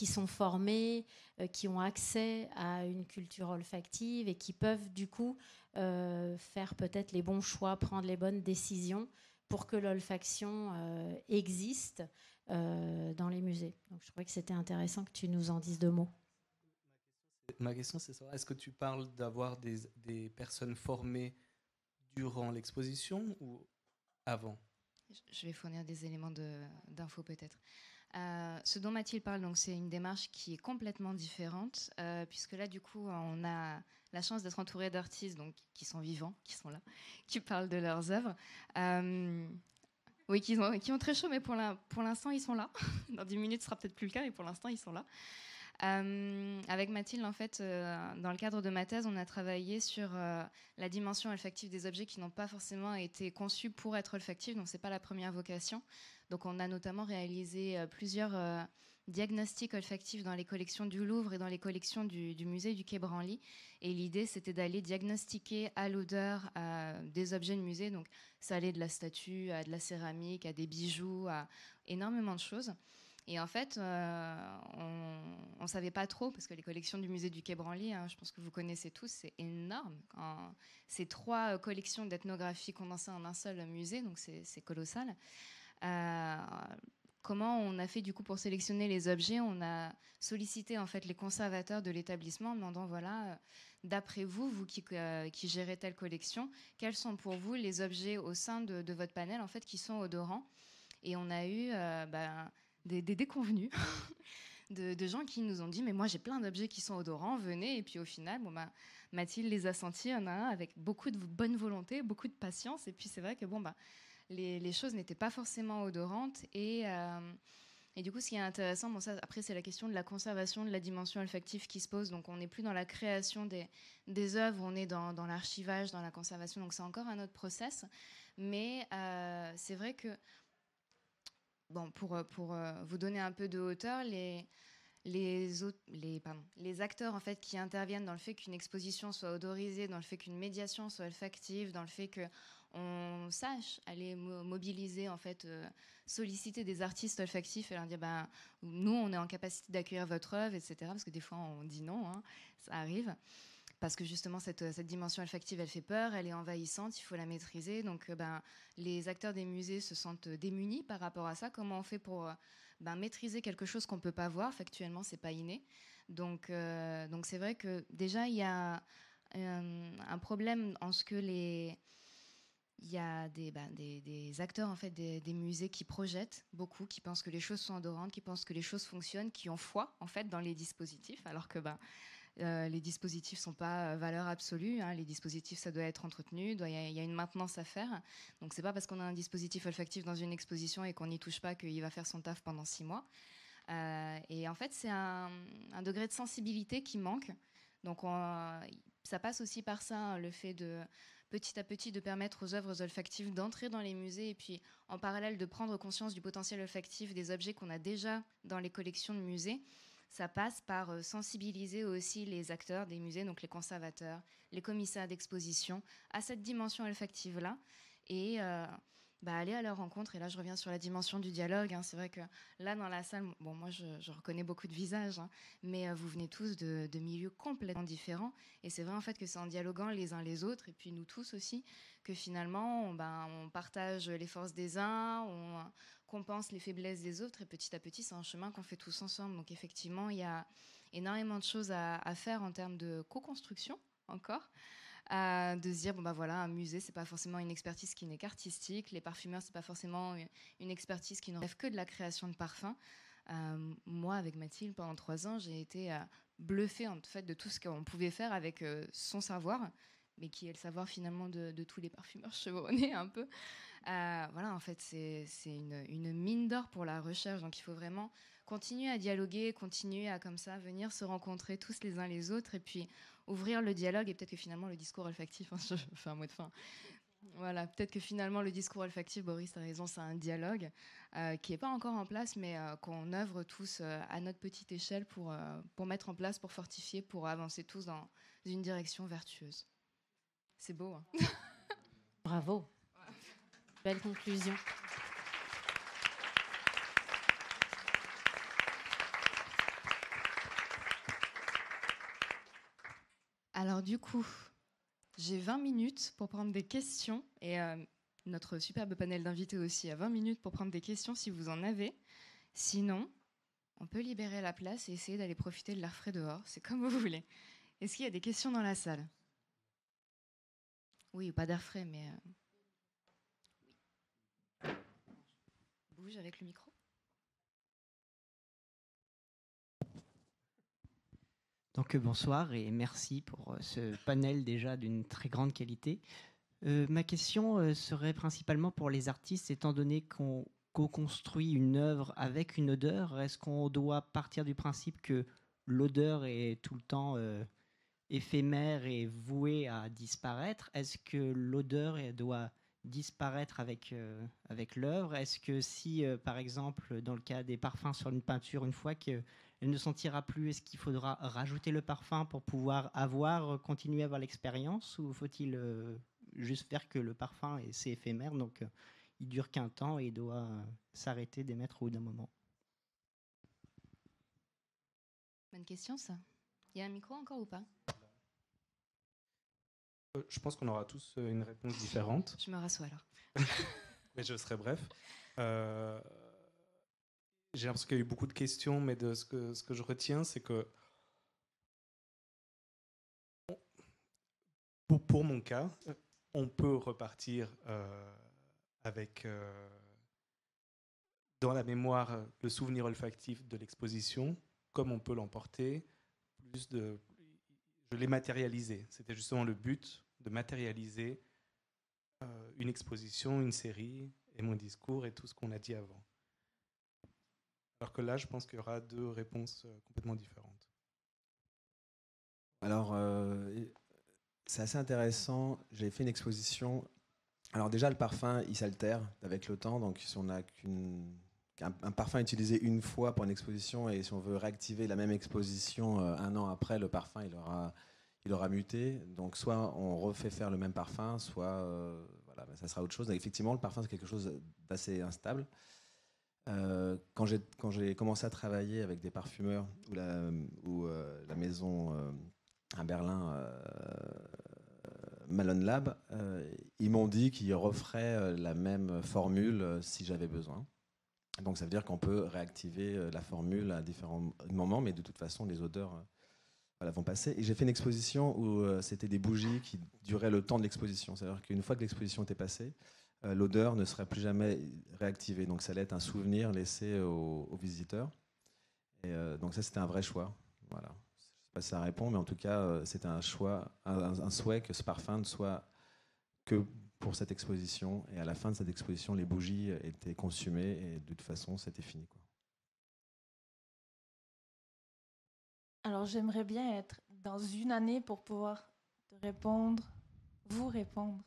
Speaker 3: sont formés, qui ont accès à une culture olfactive et qui peuvent du coup faire peut-être les bons choix, prendre les bonnes décisions pour que l'olfaction existe dans les musées. Donc je trouvais que c'était intéressant que tu nous en dises 2 mots.
Speaker 5: Ma question, c'est ça. Est-ce que tu parles d'avoir des personnes formées durant l'exposition ou avant?
Speaker 1: Je vais fournir des éléments d'infos peut-être. Ce dont Mathilde parle, donc, c'est une démarche qui est complètement différente, puisque là, du coup, on a la chance d'être entouré d'artistes donc, qui sont vivants, qui sont là, qui parlent de leurs œuvres. Oui, qui ont très chaud, mais pour l'instant, ils sont là. Dans 10 minutes, ce sera peut-être plus le cas, mais pour l'instant, ils sont là. Avec Mathilde, en fait, dans le cadre de ma thèse, on a travaillé sur la dimension olfactive des objets qui n'ont pas forcément été conçus pour être olfactifs, donc c'est pas la première vocation. Donc on a notamment réalisé plusieurs diagnostic olfactif dans les collections du Louvre et dans les collections du musée du Quai Branly. Et l'idée, c'était d'aller diagnostiquer à l'odeur des objets de musée. Donc, ça allait de la statue à de la céramique, à des bijoux, à énormément de choses. Et en fait, on ne savait pas trop, parce que les collections du musée du Quai Branly, je pense que vous connaissez tous, c'est énorme. C'est 3 collections d'ethnographie condensées en un seul musée, donc c'est colossal. Comment on a fait du coup pour sélectionner les objets? On a sollicité en fait les conservateurs de l'établissement en demandant voilà, d'après vous qui gérez telle collection, quels sont pour vous les objets au sein de votre panel en fait qui sont odorants? Et on a eu des déconvenus de gens qui nous ont dit mais moi j'ai plein d'objets qui sont odorants, venez. Et puis au final, Mathilde les a sentis, il y en a un avec beaucoup de bonne volonté, beaucoup de patience. Et puis c'est vrai que les choses n'étaient pas forcément odorantes. Et du coup, ce qui est intéressant, ça, après, c'est la question de la conservation de la dimension olfactive qui se pose. Donc, on n'est plus dans la création des œuvres, on est dans l'archivage, dans la conservation. Donc, c'est encore un autre process. Mais c'est vrai que, pour vous donner un peu de hauteur, les acteurs en fait, qui interviennent dans le fait qu'une exposition soit odorisée, dans le fait qu'une médiation soit olfactive, dans le fait qu'on sache aller mobiliser, en fait, solliciter des artistes olfactifs et leur dire nous, on est en capacité d'accueillir votre œuvre, etc. Parce que des fois, on dit non, ça arrive. Parce que justement, cette dimension olfactive, elle fait peur, elle est envahissante, il faut la maîtriser. Donc, les acteurs des musées se sentent démunis par rapport à ça. Comment on fait pour maîtriser quelque chose qu'on ne peut pas voir? Factuellement, ce n'est pas inné. Donc c'est vrai que déjà, il y a un problème en ce que il y a des acteurs en fait, des musées qui projettent beaucoup, qui pensent que les choses sont odorantes, qui pensent que les choses fonctionnent, qui ont foi en fait, dans les dispositifs, alors que les dispositifs ne sont pas valeur absolue. Les dispositifs, ça doit être entretenu, il y a une maintenance à faire. Donc, ce n'est pas parce qu'on a un dispositif olfactif dans une exposition et qu'on n'y touche pas qu'il va faire son taf pendant 6 mois. Et en fait, c'est un degré de sensibilité qui manque. Donc, ça passe aussi par ça, le fait de petit à petit de permettre aux œuvres olfactives d'entrer dans les musées et puis en parallèle de prendre conscience du potentiel olfactif des objets qu'on a déjà dans les collections de musées. Ça passe par sensibiliser aussi les acteurs des musées, donc les conservateurs, les commissaires d'exposition, à cette dimension olfactive-là et aller à leur rencontre. Et là, je reviens sur la dimension du dialogue. C'est vrai que là, dans la salle, moi, je reconnais beaucoup de visages, mais vous venez tous de milieux complètement différents. Et c'est vrai, en fait, que c'est en dialoguant les uns les autres, et puis nous tous aussi, que finalement, on partage les forces des uns, on compense les faiblesses des autres, et petit à petit, c'est un chemin qu'on fait tous ensemble. Donc effectivement, il y a énormément de choses à faire en termes de co-construction, encore. De se dire un musée, c'est pas forcément une expertise qui n'est qu'artistique, les parfumeurs, c'est pas forcément une expertise qui ne rêve que de la création de parfums. Moi, avec Mathilde, pendant 3 ans, j'ai été bluffée en fait de tout ce qu'on pouvait faire avec son savoir, mais qui est le savoir finalement de tous les parfumeurs chevronnés un peu. En fait, c'est une mine d'or pour la recherche. Donc, il faut vraiment continuer à dialoguer, continuer à comme ça venir se rencontrer tous les uns les autres, et puis ouvrir le dialogue. Et peut-être que finalement le discours olfactif, je fais un mot de fin. Voilà, peut-être que finalement le discours olfactif, Boris a raison, c'est un dialogue qui n'est pas encore en place, mais qu'on œuvre tous à notre petite échelle pour mettre en place, pour fortifier, pour avancer tous dans une direction vertueuse. C'est beau, hein?
Speaker 3: Bravo. Belle conclusion.
Speaker 1: Alors du coup, j'ai 20 minutes pour prendre des questions et notre superbe panel d'invités aussi a 20 minutes pour prendre des questions si vous en avez. Sinon, on peut libérer la place et essayer d'aller profiter de l'air frais dehors. C'est comme vous voulez. Est-ce qu'il y a des questions dans la salle? Oui, pas d'air frais, mais... Bouge avec le micro.
Speaker 8: Donc bonsoir et merci pour ce panel déjà d'une très grande qualité. Ma question serait principalement pour les artistes, étant donné qu'on co-construit une œuvre avec une odeur, est-ce qu'on doit partir du principe que l'odeur est tout le temps éphémère et vouée à disparaître? Est-ce que l'odeur doit disparaître avec l'œuvre? Est-ce que si, par exemple, dans le cas des parfums sur une peinture, une fois qu'elle ne sentira plus, est-ce qu'il faudra rajouter le parfum pour pouvoir continuer à avoir l'expérience, ou faut-il juste faire que le parfum, c'est éphémère, donc il dure qu'un temps et il doit s'arrêter d'émettre au bout d'un moment?
Speaker 1: Bonne question, ça. Il y a un micro encore ou pas?
Speaker 5: Je pense qu'on aura tous une réponse différente.
Speaker 1: Je me rassois alors.
Speaker 5: Mais je serai bref. J'ai l'impression qu'il y a eu beaucoup de questions, mais de ce que je retiens, c'est que pour mon cas, on peut repartir avec dans la mémoire le souvenir olfactif de l'exposition, comme on peut l'emporter. Je l'ai matérialisé. C'était justement le but de matérialiser une exposition, une série, et mon discours et tout ce qu'on a dit avant. Alors que là, je pense qu'il y aura deux réponses complètement différentes.
Speaker 6: Alors, c'est assez intéressant. J'ai fait une exposition. Alors déjà, le parfum, il s'altère avec le temps. Donc, si on a un parfum utilisé une fois pour une exposition, et si on veut réactiver la même exposition un an après, le parfum, il aura muté. Donc, soit on refait faire le même parfum, soit voilà, ça sera autre chose. Donc, effectivement, le parfum, c'est quelque chose d'assez instable. Quand j'ai commencé à travailler avec des parfumeurs ou la maison à Berlin, Malone Lab, ils m'ont dit qu'ils referaient la même formule si j'avais besoin. Donc ça veut dire qu'on peut réactiver la formule à différents moments, mais de toute façon les odeurs vont passer. Et j'ai fait une exposition où c'était des bougies qui duraient le temps de l'exposition. C'est-à-dire qu'une fois que l'exposition était passée, l'odeur ne serait plus jamais réactivée. Donc ça allait être un souvenir laissé aux visiteurs. Et donc ça, c'était un vrai choix. Voilà. Je ne sais pas si ça répond, mais en tout cas, c'était un choix, un souhait que ce parfum ne soit que pour cette exposition. Et à la fin de cette exposition, les bougies étaient consumées et de toute façon, c'était fini, quoi.
Speaker 4: Alors j'aimerais bien être dans une année pour pouvoir vous répondre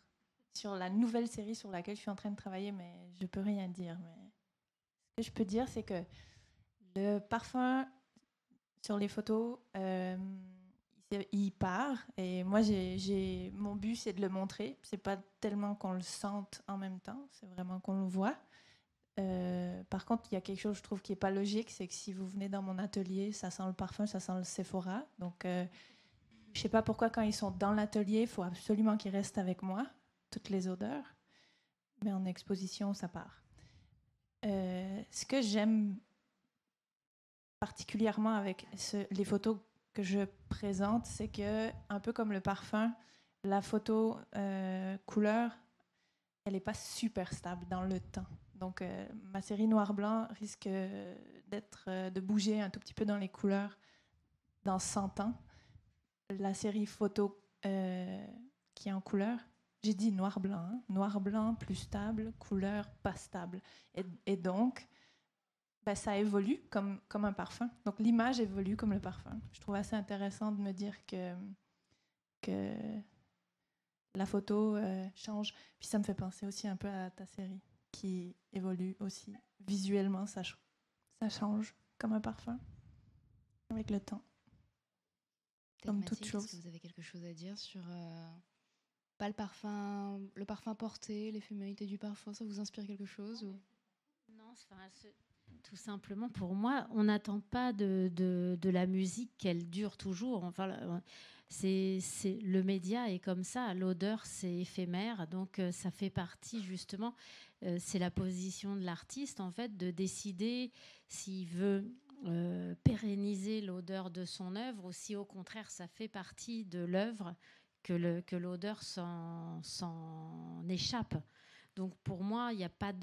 Speaker 4: sur la nouvelle série sur laquelle je suis en train de travailler, mais je peux rien dire. Mais ce que je peux dire, c'est que le parfum sur les photos, il part. Et moi, mon but, c'est de le montrer. C'est pas tellement qu'on le sente en même temps, c'est vraiment qu'on le voit. Par contre, il y a quelque chose, je trouve, qui n'est pas logique, c'est que si vous venez dans mon atelier, ça sent le parfum, ça sent le Sephora. Donc, je ne sais pas pourquoi, quand ils sont dans l'atelier, il faut absolument qu'ils restent avec moi, toutes les odeurs. Mais en exposition, ça part. Ce que j'aime particulièrement avec les photos que je présente, c'est que, un peu comme le parfum, la photo couleur, elle n'est pas super stable dans le temps. Donc, ma série noir-blanc risque de bouger un tout petit peu dans les couleurs dans 100 ans. La série photo qui est en couleur, j'ai dit noir-blanc. Hein? Noir-blanc, plus stable, couleur, pas stable. Et donc, ça évolue comme un parfum. Donc, l'image évolue comme le parfum. Je trouve assez intéressant de me dire que la photo change. Puis ça me fait penser aussi un peu à ta série qui évolue aussi. Visuellement, ça change comme un parfum avec le temps. Comme toute chose.
Speaker 1: Est-ce que vous avez quelque chose à dire sur pas le parfum porté, l'éphémérité du parfum, ça vous inspire quelque chose ou...
Speaker 3: Non, tout simplement, pour moi, on n'attend pas de la musique qu'elle dure toujours. Enfin, le média est comme ça. L'odeur, c'est éphémère. Donc, ça fait partie, justement, c'est la position de l'artiste, en fait, de décider s'il veut pérenniser l'odeur de son œuvre ou si, au contraire, ça fait partie de l'œuvre que l'odeur s'en échappe. Donc pour moi, il n'y a pas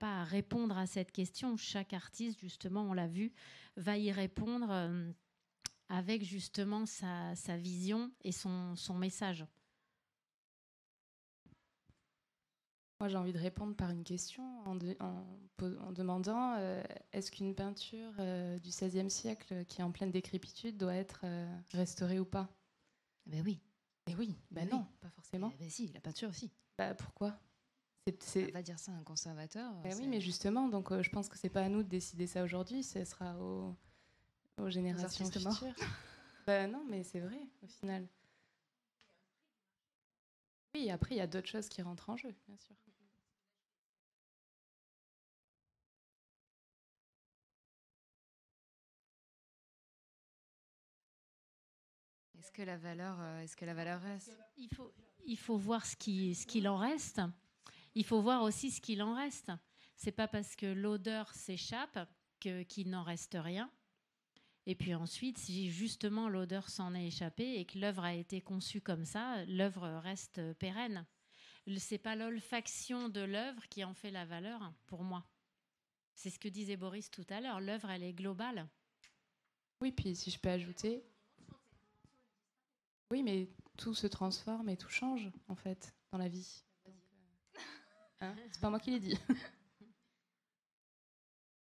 Speaker 3: à répondre à cette question. Chaque artiste, justement, on l'a vu, va y répondre avec justement sa vision et son message.
Speaker 2: Moi, j'ai envie de répondre par une question en demandant est-ce qu'une peinture du XVIe siècle qui est en pleine décrépitude doit être restaurée ou pas?
Speaker 1: Ben oui.
Speaker 2: Et oui, ben non, pas forcément.
Speaker 1: Ben si, la peinture aussi.
Speaker 2: Pourquoi?
Speaker 1: On va dire ça à un conservateur.
Speaker 2: Oui, mais justement, donc je pense que c'est pas à nous de décider ça aujourd'hui, ce sera aux générations futures. Non, mais c'est vrai, au final. Oui, après, il y a d'autres choses qui rentrent en jeu, bien sûr.
Speaker 1: Est-ce que la valeur reste?
Speaker 3: Il faut voir ce qu'il en reste. Il faut voir aussi ce qu'il en reste. C'est pas parce que l'odeur s'échappe qu'il n'en reste rien. Et puis ensuite, si justement l'odeur s'en est échappée et que l'œuvre a été conçue comme ça, l'œuvre reste pérenne. C'est pas l'olfaction de l'œuvre qui en fait la valeur, pour moi. C'est ce que disait Boris tout à l'heure. L'œuvre, elle est globale.
Speaker 2: Oui, puis si je peux ajouter... Oui, mais tout se transforme et tout change, en fait, dans la vie. C'est pas moi qui l'ai dit.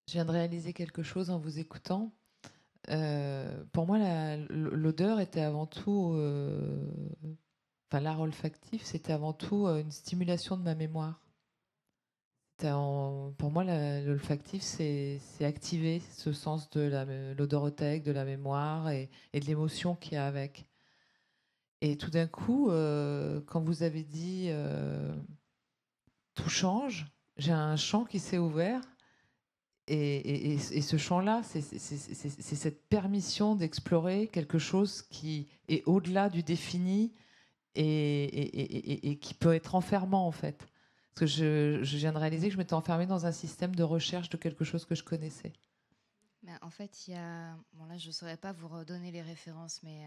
Speaker 9: Je viens de réaliser quelque chose en vous écoutant. Pour moi, l'odeur était avant tout... l'art olfactif, c'était avant tout une stimulation de ma mémoire. Pour moi, l'olfactif, c'est activer ce sens de l'odorothèque, de la mémoire et de l'émotion qu'il y a avec. Et tout d'un coup, quand vous avez dit tout change, j'ai un champ qui s'est ouvert. Et ce champ-là, c'est cette permission d'explorer quelque chose qui est au-delà du défini et qui peut être enfermant, en fait. Parce que je viens de réaliser que je m'étais enfermée dans un système de recherche de quelque chose que je connaissais.
Speaker 1: Mais en fait, il y a... Bon, là, je ne saurais pas vous redonner les références, mais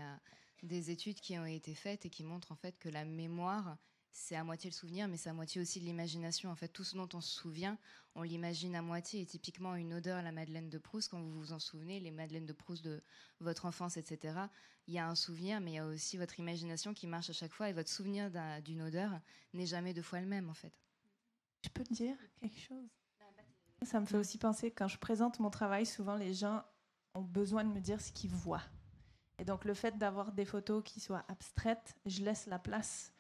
Speaker 1: des études qui ont été faites et qui montrent en fait que la mémoire, c'est à moitié le souvenir, mais c'est à moitié aussi de l'imagination. En fait, tout ce dont on se souvient, on l'imagine à moitié. Et typiquement, une odeur, la Madeleine de Proust, quand vous vous en souvenez, les Madeleines de Proust de votre enfance, etc., il y a un souvenir, mais il y a aussi votre imagination qui marche à chaque fois. Et votre souvenir d'une odeur n'est jamais deux fois le même, en fait.
Speaker 4: Je peux te dire quelque chose? Ça me fait aussi penser, quand je présente mon travail, souvent les gens ont besoin de me dire ce qu'ils voient. Et donc le fait d'avoir des photos qui soient abstraites, je laisse la place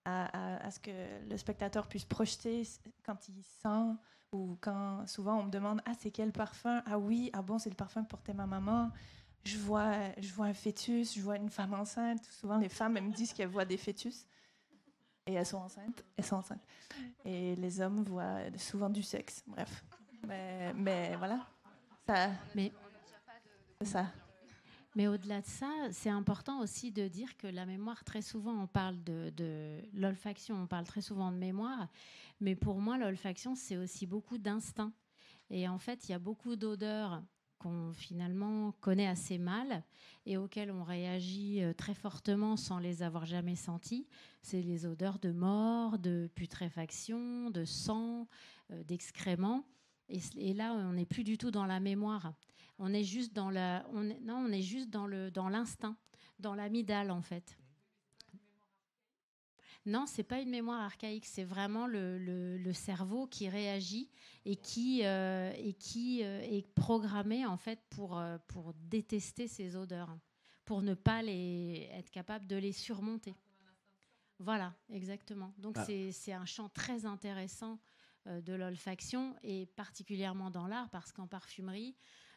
Speaker 4: à ce que le spectateur puisse projeter quand il sent, ou quand souvent on me demande « Ah, c'est quel parfum? Ah oui, ah bon, c'est le parfum que portait ma maman. » Je vois un fœtus, je vois une femme enceinte. Souvent les femmes, elles me disent qu'elles voient des fœtus. Et elles sont enceintes. Et les hommes voient souvent du sexe. Bref. Mais voilà. C'est ça.
Speaker 3: Mais au-delà de ça, c'est important aussi de dire que la mémoire, très souvent, on parle de l'olfaction, on parle très souvent de mémoire. Mais pour moi, l'olfaction, c'est aussi beaucoup d'instinct. Et en fait, il y a beaucoup d'odeurs qu'on finalement connaît assez mal et auxquelles on réagit très fortement sans les avoir jamais senties. C'est les odeurs de mort, de putréfaction, de sang, d'excréments. Et là, on n'est plus du tout dans la mémoire. On est juste dans l'instinct, dans l'amygdale en fait. Non, c'est pas une mémoire archaïque, c'est vraiment le cerveau qui réagit et qui est programmé en fait pour détester ces odeurs, pour ne pas être capable de les surmonter. Voilà, exactement. Donc c'est un champ très intéressant de l'olfaction et particulièrement dans l'art parce qu'en parfumerie,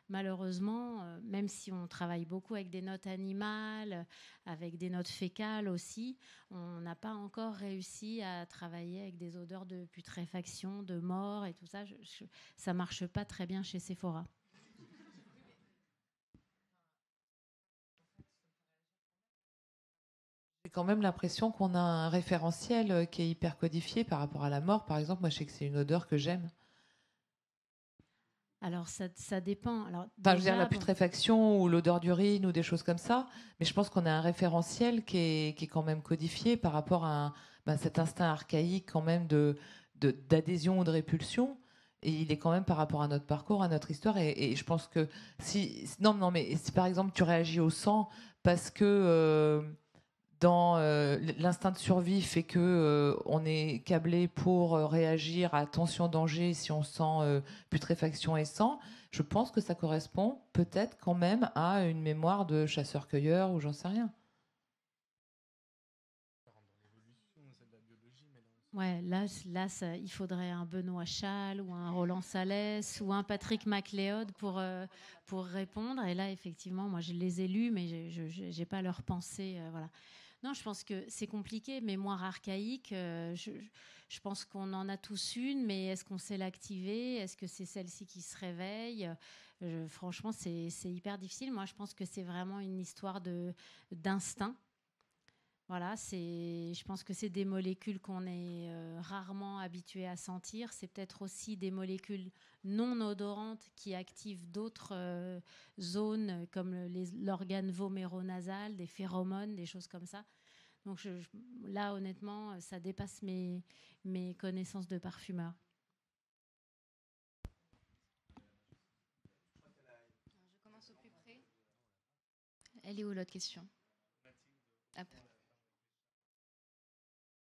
Speaker 3: malheureusement, même si on travaille beaucoup avec des notes animales, avec des notes fécales aussi, on n'a pas encore réussi à travailler avec des odeurs de putréfaction, de mort et tout ça. Ça ne marche pas très bien chez Sephora.
Speaker 9: J'ai quand même l'impression qu'on a un référentiel qui est hyper codifié par rapport à la mort. Par exemple, moi, je sais que c'est une odeur que j'aime.
Speaker 3: Alors, ça dépend. Alors,
Speaker 9: je veux dire, la putréfaction ou l'odeur d'urine ou des choses comme ça. Mais je pense qu'on a un référentiel qui est quand même codifié par rapport à cet instinct archaïque quand même d'adhésion ou de répulsion. Et il est quand même par rapport à notre parcours, à notre histoire. Et je pense que mais si par exemple tu réagis au sang parce que dans l'instinct de survie fait que on est câblé pour réagir à tension danger si on sent putréfaction et sang, je pense que ça correspond peut-être quand même à une mémoire de chasseur-cueilleur ou j'en sais rien.
Speaker 3: Ouais, là il faudrait un Benoît Châle ou un Roland Salès ou un Patrick MacLeod pour répondre. Et là, effectivement, moi, je les ai lus, mais je n'ai pas leur pensée. Voilà. Non, je pense que c'est compliqué. Mémoire archaïque, je pense qu'on en a tous une, mais est-ce qu'on sait l'activer? Est-ce que c'est celle-ci qui se réveille? Franchement, c'est hyper difficile. Moi, je pense que c'est vraiment une histoire d'instinct. Voilà, je pense que c'est des molécules qu'on est rarement habitué à sentir. C'est peut-être aussi des molécules non odorantes qui activent d'autres zones comme l'organe voméronasal, des phéromones, des choses comme ça. Donc là, honnêtement, ça dépasse mes connaissances de parfumeur.
Speaker 1: Je commence au plus près. Elle est où l'autre question? Hop.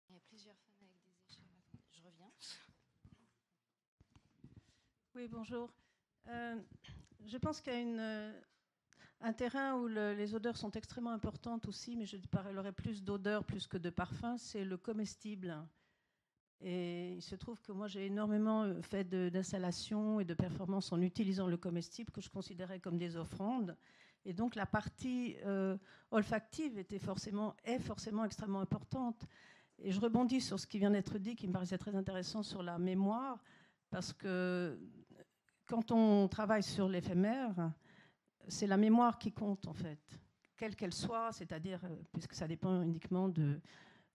Speaker 1: Il y a plusieurs femmes avec des écharpes. Attendez, je reviens.
Speaker 10: Oui, bonjour. Je pense qu'il y a un terrain où les odeurs sont extrêmement importantes aussi, mais je parlerai plus d'odeurs plus que de parfums, c'est le comestible. Et il se trouve que moi, j'ai énormément fait d'installations et de performances en utilisant le comestible, que je considérais comme des offrandes. Et donc, la partie olfactive est forcément extrêmement importante. Et je rebondis sur ce qui vient d'être dit, qui me paraissait très intéressant sur la mémoire, parce que quand on travaille sur l'éphémère, c'est la mémoire qui compte, en fait, quelle qu'elle soit, c'est-à-dire, puisque ça dépend uniquement de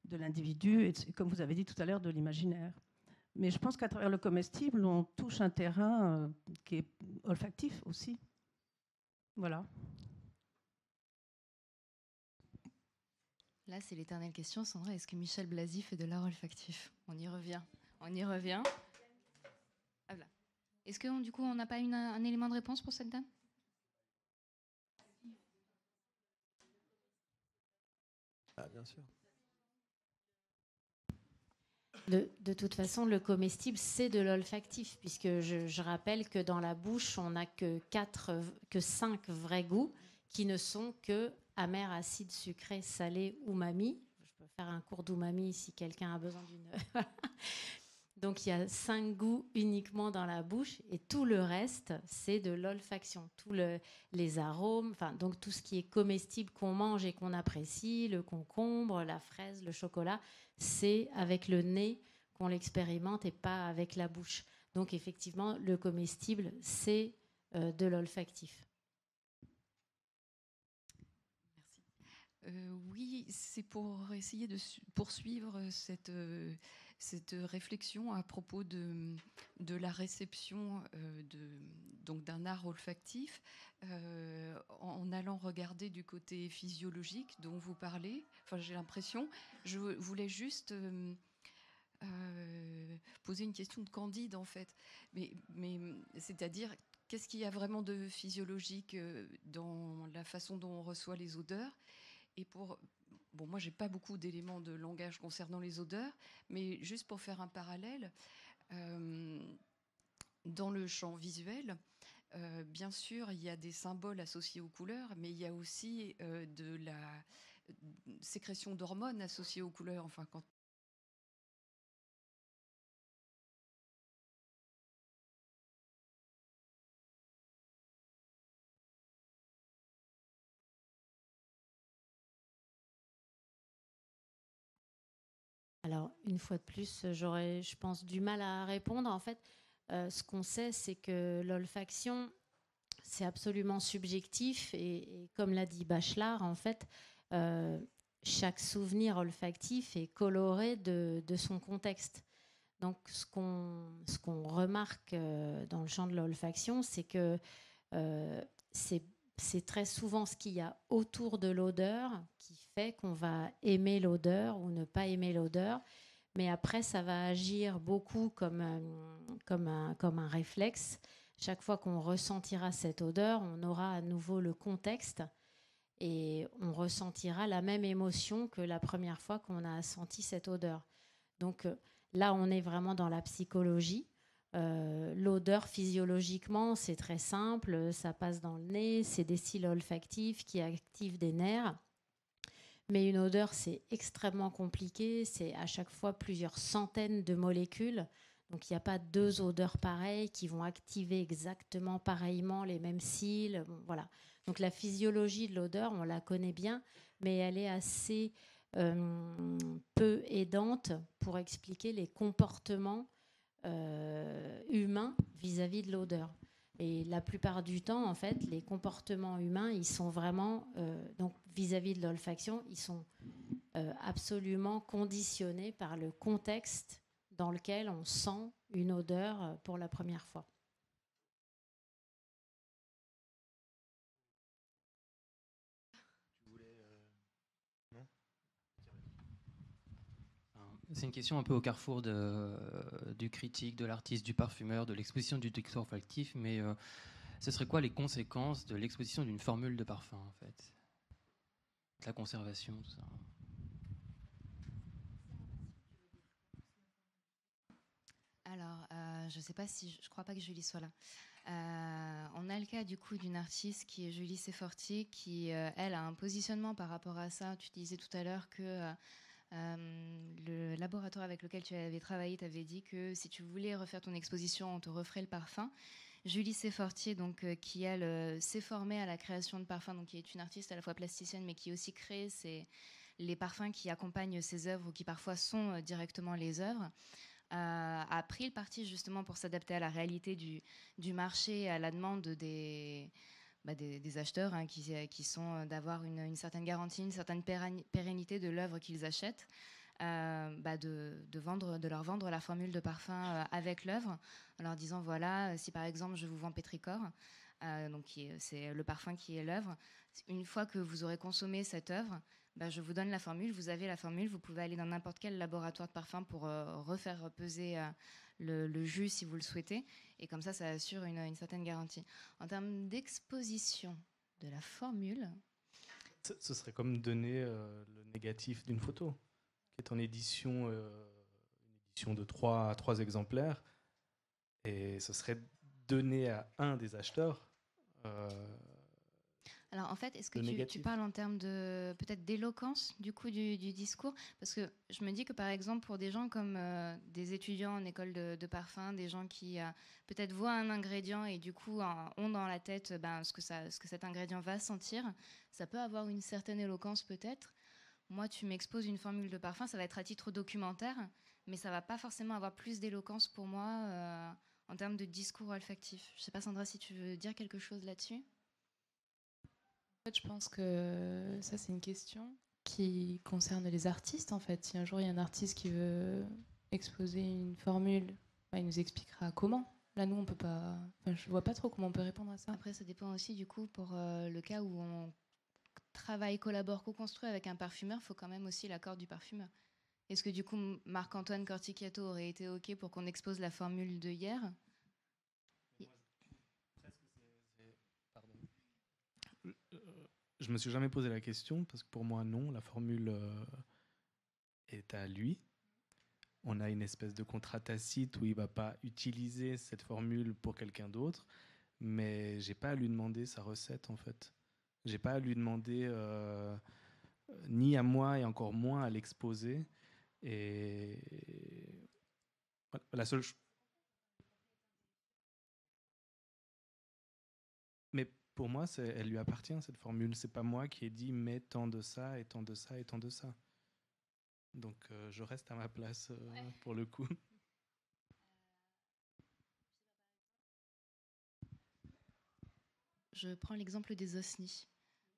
Speaker 10: l'individu, et comme vous avez dit tout à l'heure, de l'imaginaire. Mais je pense qu'à travers le comestible, on touche un terrain qui est olfactif aussi. Voilà.
Speaker 1: Là, c'est l'éternelle question, Sandra. Est-ce que Michel Blasi fait de l'art olfactif? On y revient. Ah, là. Est-ce que, du coup, on n'a pas un élément de réponse pour cette dame?
Speaker 6: Ah, bien sûr.
Speaker 3: De toute façon, le comestible, c'est de l'olfactif, puisque je rappelle que dans la bouche, on n'a que 5 vrais goûts, qui ne sont que amer, acide, sucré, salé, umami. Je peux faire un cours d'umami si quelqu'un a besoin d'une... Donc, il y a 5 goûts uniquement dans la bouche, et tout le reste, c'est de l'olfaction. Les arômes, donc tout ce qui est comestible qu'on mange et qu'on apprécie, le concombre, la fraise, le chocolat, c'est avec le nez qu'on l'expérimente et pas avec la bouche. Donc, effectivement, le comestible, c'est de l'olfactif.
Speaker 11: Oui, c'est pour essayer de poursuivre cette réflexion à propos de la réception donc d'un art olfactif, en allant regarder du côté physiologique dont vous parlez. Enfin, j'ai l'impression, je voulais juste poser une question de candide, en fait. Mais c'est-à-dire, qu'est-ce qu'il y a vraiment de physiologique dans la façon dont on reçoit les odeurs? Et moi, j'ai pas beaucoup d'éléments de langage concernant les odeurs, mais juste pour faire un parallèle, dans le champ visuel, bien sûr, il y a des symboles associés aux couleurs, mais il y a aussi de la sécrétion d'hormones associées aux couleurs. Enfin, quand
Speaker 3: Alors, une fois de plus, j'aurais, je pense, du mal à répondre. En fait, ce qu'on sait, c'est que l'olfaction, c'est absolument subjectif. Et comme l'a dit Bachelard, en fait, chaque souvenir olfactif est coloré de son contexte. Donc, ce qu'on remarque dans le champ de l'olfaction, c'est que c'est très souvent ce qu'il y a autour de l'odeur qui fait qu'on va aimer l'odeur ou ne pas aimer l'odeur. Mais après, ça va agir beaucoup comme un réflexe. Chaque fois qu'on ressentira cette odeur, on aura à nouveau le contexte et on ressentira la même émotion que la première fois qu'on a senti cette odeur. Donc là, on est vraiment dans la psychologie. L'odeur, physiologiquement, c'est très simple. Ça passe dans le nez. C'est des cils olfactifs qui activent des nerfs. Mais une odeur, c'est extrêmement compliqué. C'est à chaque fois plusieurs centaines de molécules. Donc, il n'y a pas 2 odeurs pareilles qui vont activer exactement pareillement les mêmes cils. Bon, voilà. Donc, la physiologie de l'odeur, on la connaît bien, mais elle est assez peu aidante pour expliquer les comportements humains vis-à-vis de l'odeur. Et la plupart du temps, en fait, les comportements humains, ils sont vraiment, donc vis-à-vis de l'olfaction, ils sont absolument conditionnés par le contexte dans lequel on sent une odeur pour la première fois.
Speaker 12: C'est une question un peu au carrefour du critique, de l'artiste, du parfumeur, de l'exposition du discours olfactif, mais ce serait quoi les conséquences de l'exposition d'une formule de parfum, en fait? La conservation, tout ça.
Speaker 1: Alors, je ne sais pas si... Je ne crois pas que Julie soit là. On a le cas du coup d'une artiste qui est Julie Seforti, qui, elle, a un positionnement par rapport à ça. Tu disais tout à l'heure que... le laboratoire avec lequel tu avais travaillé t'avait dit que si tu voulais refaire ton exposition, on te referait le parfum. Julie Sefortier, donc, qui elle s'est formée à la création de parfums, donc qui est une artiste à la fois plasticienne, mais qui aussi crée les parfums qui accompagnent ses œuvres ou qui parfois sont directement les œuvres, a pris le parti justement pour s'adapter à la réalité du marché, à la demande des acheteurs qui sont d'avoir une certaine garantie, une certaine pérennité de l'œuvre qu'ils achètent, de leur vendre la formule de parfum avec l'œuvre, en leur disant voilà, si par exemple je vous vends Pétrichor, c'est le parfum qui est l'œuvre, une fois que vous aurez consommé cette œuvre, je vous donne la formule, vous avez la formule, vous pouvez aller dans n'importe quel laboratoire de parfum pour refaire peser le jus si vous le souhaitez, et comme ça assure une certaine garantie. En termes d'exposition de la formule...
Speaker 5: Ce serait comme donner le négatif d'une photo, qui est en édition, une édition de 3 exemplaires, et ce serait donné à un des acheteurs.
Speaker 1: Alors en fait, est-ce que tu parles en termes de peut-être d'éloquence du coup du discours? Parce que je me dis que par exemple pour des gens comme des étudiants en école de parfum, des gens qui peut-être voient un ingrédient et du coup ont dans la tête ce que cet ingrédient va sentir, ça peut avoir une certaine éloquence peut-être. Moi, tu m'exposes une formule de parfum, ça va être à titre documentaire, mais ça va pas forcément avoir plus d'éloquence pour moi en termes de discours olfactif. Je sais pas Sandra si tu veux dire quelque chose là-dessus.
Speaker 2: En fait, je pense que ça, c'est une question qui concerne les artistes, en fait. Si un jour, il y a un artiste qui veut exposer une formule, il nous expliquera comment. Là, nous, on peut pas... je vois pas trop comment on peut répondre à ça.
Speaker 1: Après, ça dépend aussi, du coup, pour le cas où on travaille, collabore, co-construit avec un parfumeur, il faut quand même aussi l'accord du parfumeur. Est-ce que, du coup, Marc-Antoine Corticchiato aurait été OK pour qu'on expose la formule de hier ?
Speaker 5: Je me suis jamais posé la question parce que pour moi non, la formule est à lui. On a une espèce de contrat tacite où il va pas utiliser cette formule pour quelqu'un d'autre, mais j'ai pas à lui demander sa recette en fait. J'ai pas à lui demander ni à moi et encore moins à l'exposer. Et la seule mais pour moi, elle lui appartient, cette formule. C'est pas moi qui ai dit mets tant de ça et tant de ça et tant de ça. Donc je reste à ma place pour le coup.
Speaker 1: Je prends l'exemple des osnis.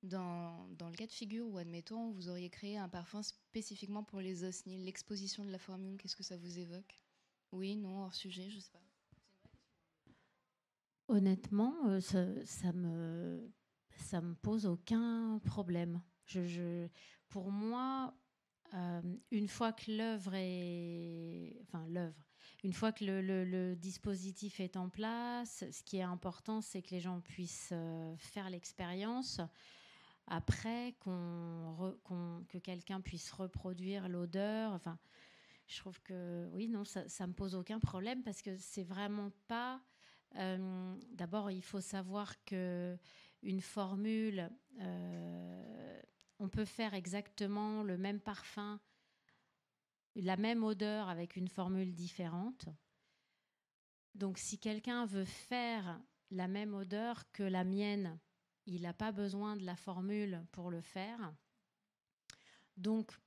Speaker 1: Dans le cas de figure où, admettons, vous auriez créé un parfum spécifiquement pour les osnis, l'exposition de la formule, qu'est-ce que ça vous évoque? Oui, non, hors sujet, je sais pas.
Speaker 3: Honnêtement, ça me pose aucun problème. Pour moi, une fois que une fois que le dispositif est en place, ce qui est important, c'est que les gens puissent faire l'expérience. Après, que quelqu'un puisse reproduire l'odeur. Enfin, je trouve que oui, non, ça me pose aucun problème parce que c'est vraiment pas. D'abord, il faut savoir que une formule, on peut faire exactement le même parfum, la même odeur avec une formule différente. Donc, si quelqu'un veut faire la même odeur que la mienne, il n'a pas besoin de la formule pour le faire. Donc,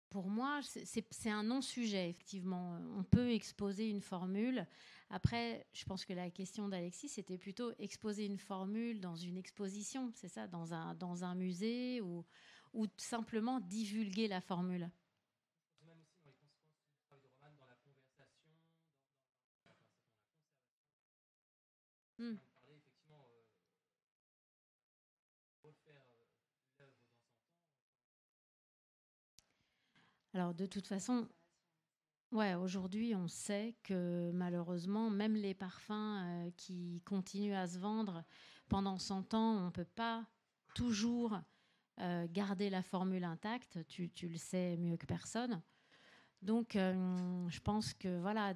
Speaker 3: pour moi, c'est un non-sujet, effectivement. On peut exposer une formule. Après, je pense que la question d'Alexis, c'était plutôt exposer une formule dans une exposition, c'est ça, dans un musée ou simplement divulguer la formule.
Speaker 12: Même aussi dans les conséquences du travail de Romane, dans la conversation, parler effectivement, refaire l'œuvre dans son temps.
Speaker 3: Alors, de toute façon, ouais, aujourd'hui, on sait que malheureusement, même les parfums qui continuent à se vendre pendant 100 ans, on ne peut pas toujours garder la formule intacte. Tu le sais mieux que personne. Donc, je pense que voilà,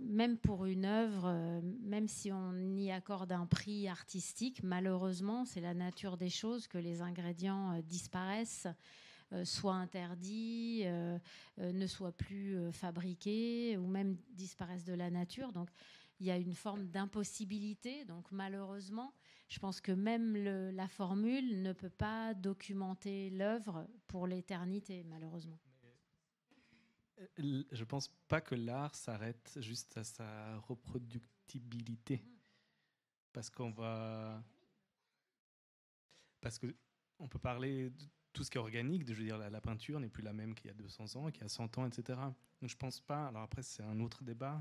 Speaker 3: même pour une œuvre, même si on y accorde un prix artistique, malheureusement, c'est la nature des choses que les ingrédients disparaissent, soient interdits, ne soient plus fabriqués ou même disparaissent de la nature. Donc, il y a une forme d'impossibilité. Donc, malheureusement, je pense que même la formule ne peut pas documenter l'œuvre pour l'éternité, malheureusement.
Speaker 5: Je ne pense pas que l'art s'arrête juste à sa reproductibilité. Parce qu'on peut parler de tout ce qui est organique. Je veux dire, la peinture n'est plus la même qu'il y a 200 ans, qu'il y a 100 ans, etc. Donc je ne pense pas. Alors après, c'est un autre débat.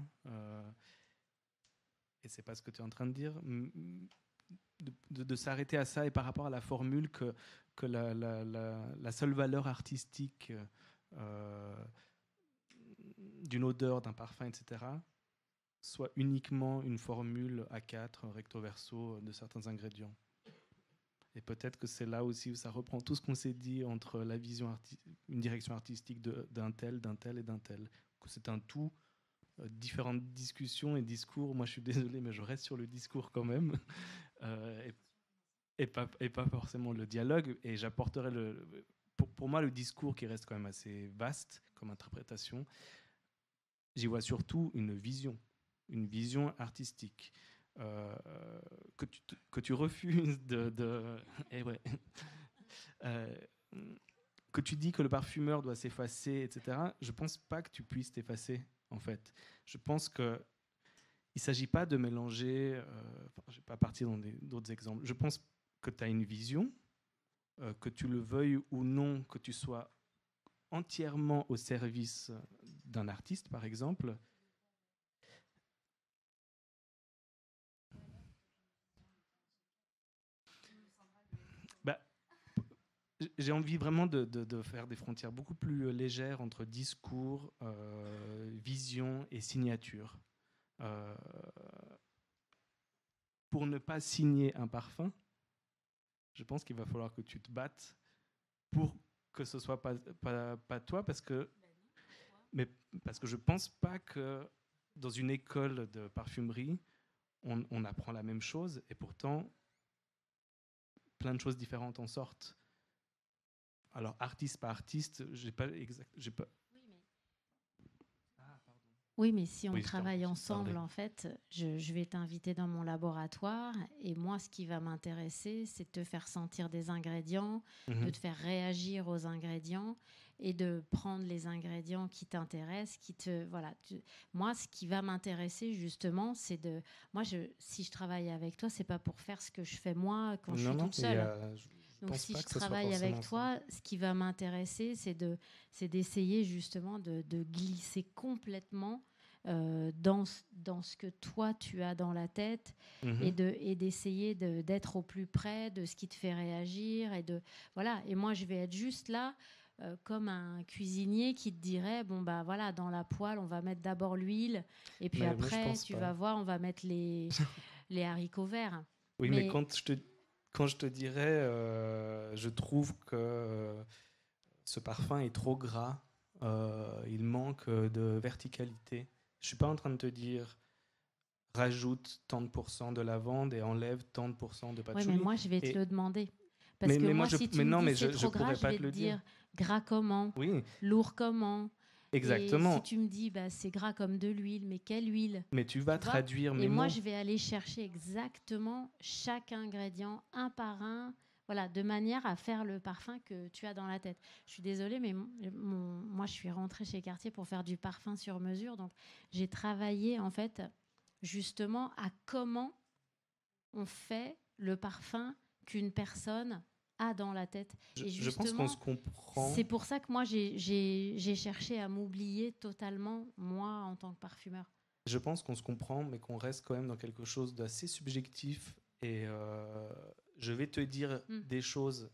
Speaker 5: Et ce n'est pas ce que tu es en train de dire. De s'arrêter à ça et par rapport à la formule que la seule valeur artistique d'une odeur, d'un parfum, etc., soit uniquement une formule A4, recto verso de certains ingrédients. Et peut-être que c'est là aussi où ça reprend tout ce qu'on s'est dit entre la vision une direction artistique d'un tel et d'un tel. Que c'est un tout, différentes discussions et discours. Moi, je suis désolé, mais je reste sur le discours quand même. Et pas forcément le dialogue. Et j'apporterai pour moi, le discours qui reste quand même assez vaste comme interprétation, j'y vois surtout une vision artistique que tu refuses que tu dis que le parfumeur doit s'effacer, etc. Je pense pas que tu puisses t'effacer, en fait. Je pense que il s'agit pas de mélanger. Je vais pas partir dans d'autres exemples. Je pense que tu as une vision, que tu le veuilles ou non, que tu sois entièrement au service d'un artiste, par exemple. J'ai envie vraiment de faire des frontières beaucoup plus légères entre discours, vision et signature. Pour ne pas signer un parfum, je pense qu'il va falloir que tu te battes pour que ce soit pas toi, parce que je pense pas que dans une école de parfumerie, on apprend la même chose, et pourtant, plein de choses différentes en sortent. Alors, artiste par artiste, j'ai pas.
Speaker 3: Oui, mais si on travaille ensemble, en fait, je vais t'inviter dans mon laboratoire et moi, ce qui va m'intéresser, c'est de te faire sentir des ingrédients, de te faire réagir aux ingrédients et de prendre les ingrédients qui t'intéressent, Moi, ce qui va m'intéresser, justement, c'est de... Moi, si je travaille avec toi, c'est pas pour faire ce que je fais moi quand je suis toute seule. Donc, si je travaille avec toi, ce qui va m'intéresser, c'est d'essayer justement de glisser complètement dans ce que toi, tu as dans la tête et d'essayer d'être au plus près de ce qui te fait réagir. Et moi, je vais être juste là comme un cuisinier qui te dirait, bon, bah voilà, dans la poêle, on va mettre d'abord l'huile et puis après, tu vas voir, on va mettre les haricots verts.
Speaker 5: Oui, mais quand je te dirais, je trouve que ce parfum est trop gras, il manque de verticalité. Je ne suis pas en train de te dire rajoute tant de % de lavande et enlève tant de % de patchouli.
Speaker 3: Oui, mais moi, je vais te le demander. Parce que
Speaker 5: mais
Speaker 3: moi,
Speaker 5: moi,
Speaker 3: si tu
Speaker 5: mais
Speaker 3: me
Speaker 5: non,
Speaker 3: dis
Speaker 5: mais
Speaker 3: c'est
Speaker 5: je
Speaker 3: trop gras,
Speaker 5: pourrais
Speaker 3: je
Speaker 5: pas
Speaker 3: vais
Speaker 5: te
Speaker 3: te
Speaker 5: le dire.
Speaker 3: dire gras comment,
Speaker 5: Oui,
Speaker 3: lourd comment.
Speaker 5: exactement.
Speaker 3: Et si tu me dis c'est gras comme de l'huile, mais quelle huile?
Speaker 5: Mais tu vas
Speaker 3: Tu vois.
Speaker 5: traduire mes
Speaker 3: Et moi,
Speaker 5: mots.
Speaker 3: je vais aller chercher exactement chaque ingrédient, un par un, voilà, de manière à faire le parfum que tu as dans la tête. Je suis désolée, mais moi, je suis rentrée chez Cartier pour faire du parfum sur mesure. Donc, j'ai travaillé, en fait, justement, à comment on fait le parfum qu'une personne a dans la tête. Et
Speaker 5: Je pense qu'on
Speaker 3: justement,
Speaker 5: se comprend.
Speaker 3: c'est pour ça que moi, j'ai cherché à m'oublier totalement, moi, en tant que parfumeur.
Speaker 5: Je pense qu'on se comprend, mais qu'on reste quand même dans quelque chose d'assez subjectif. Et je vais te dire des choses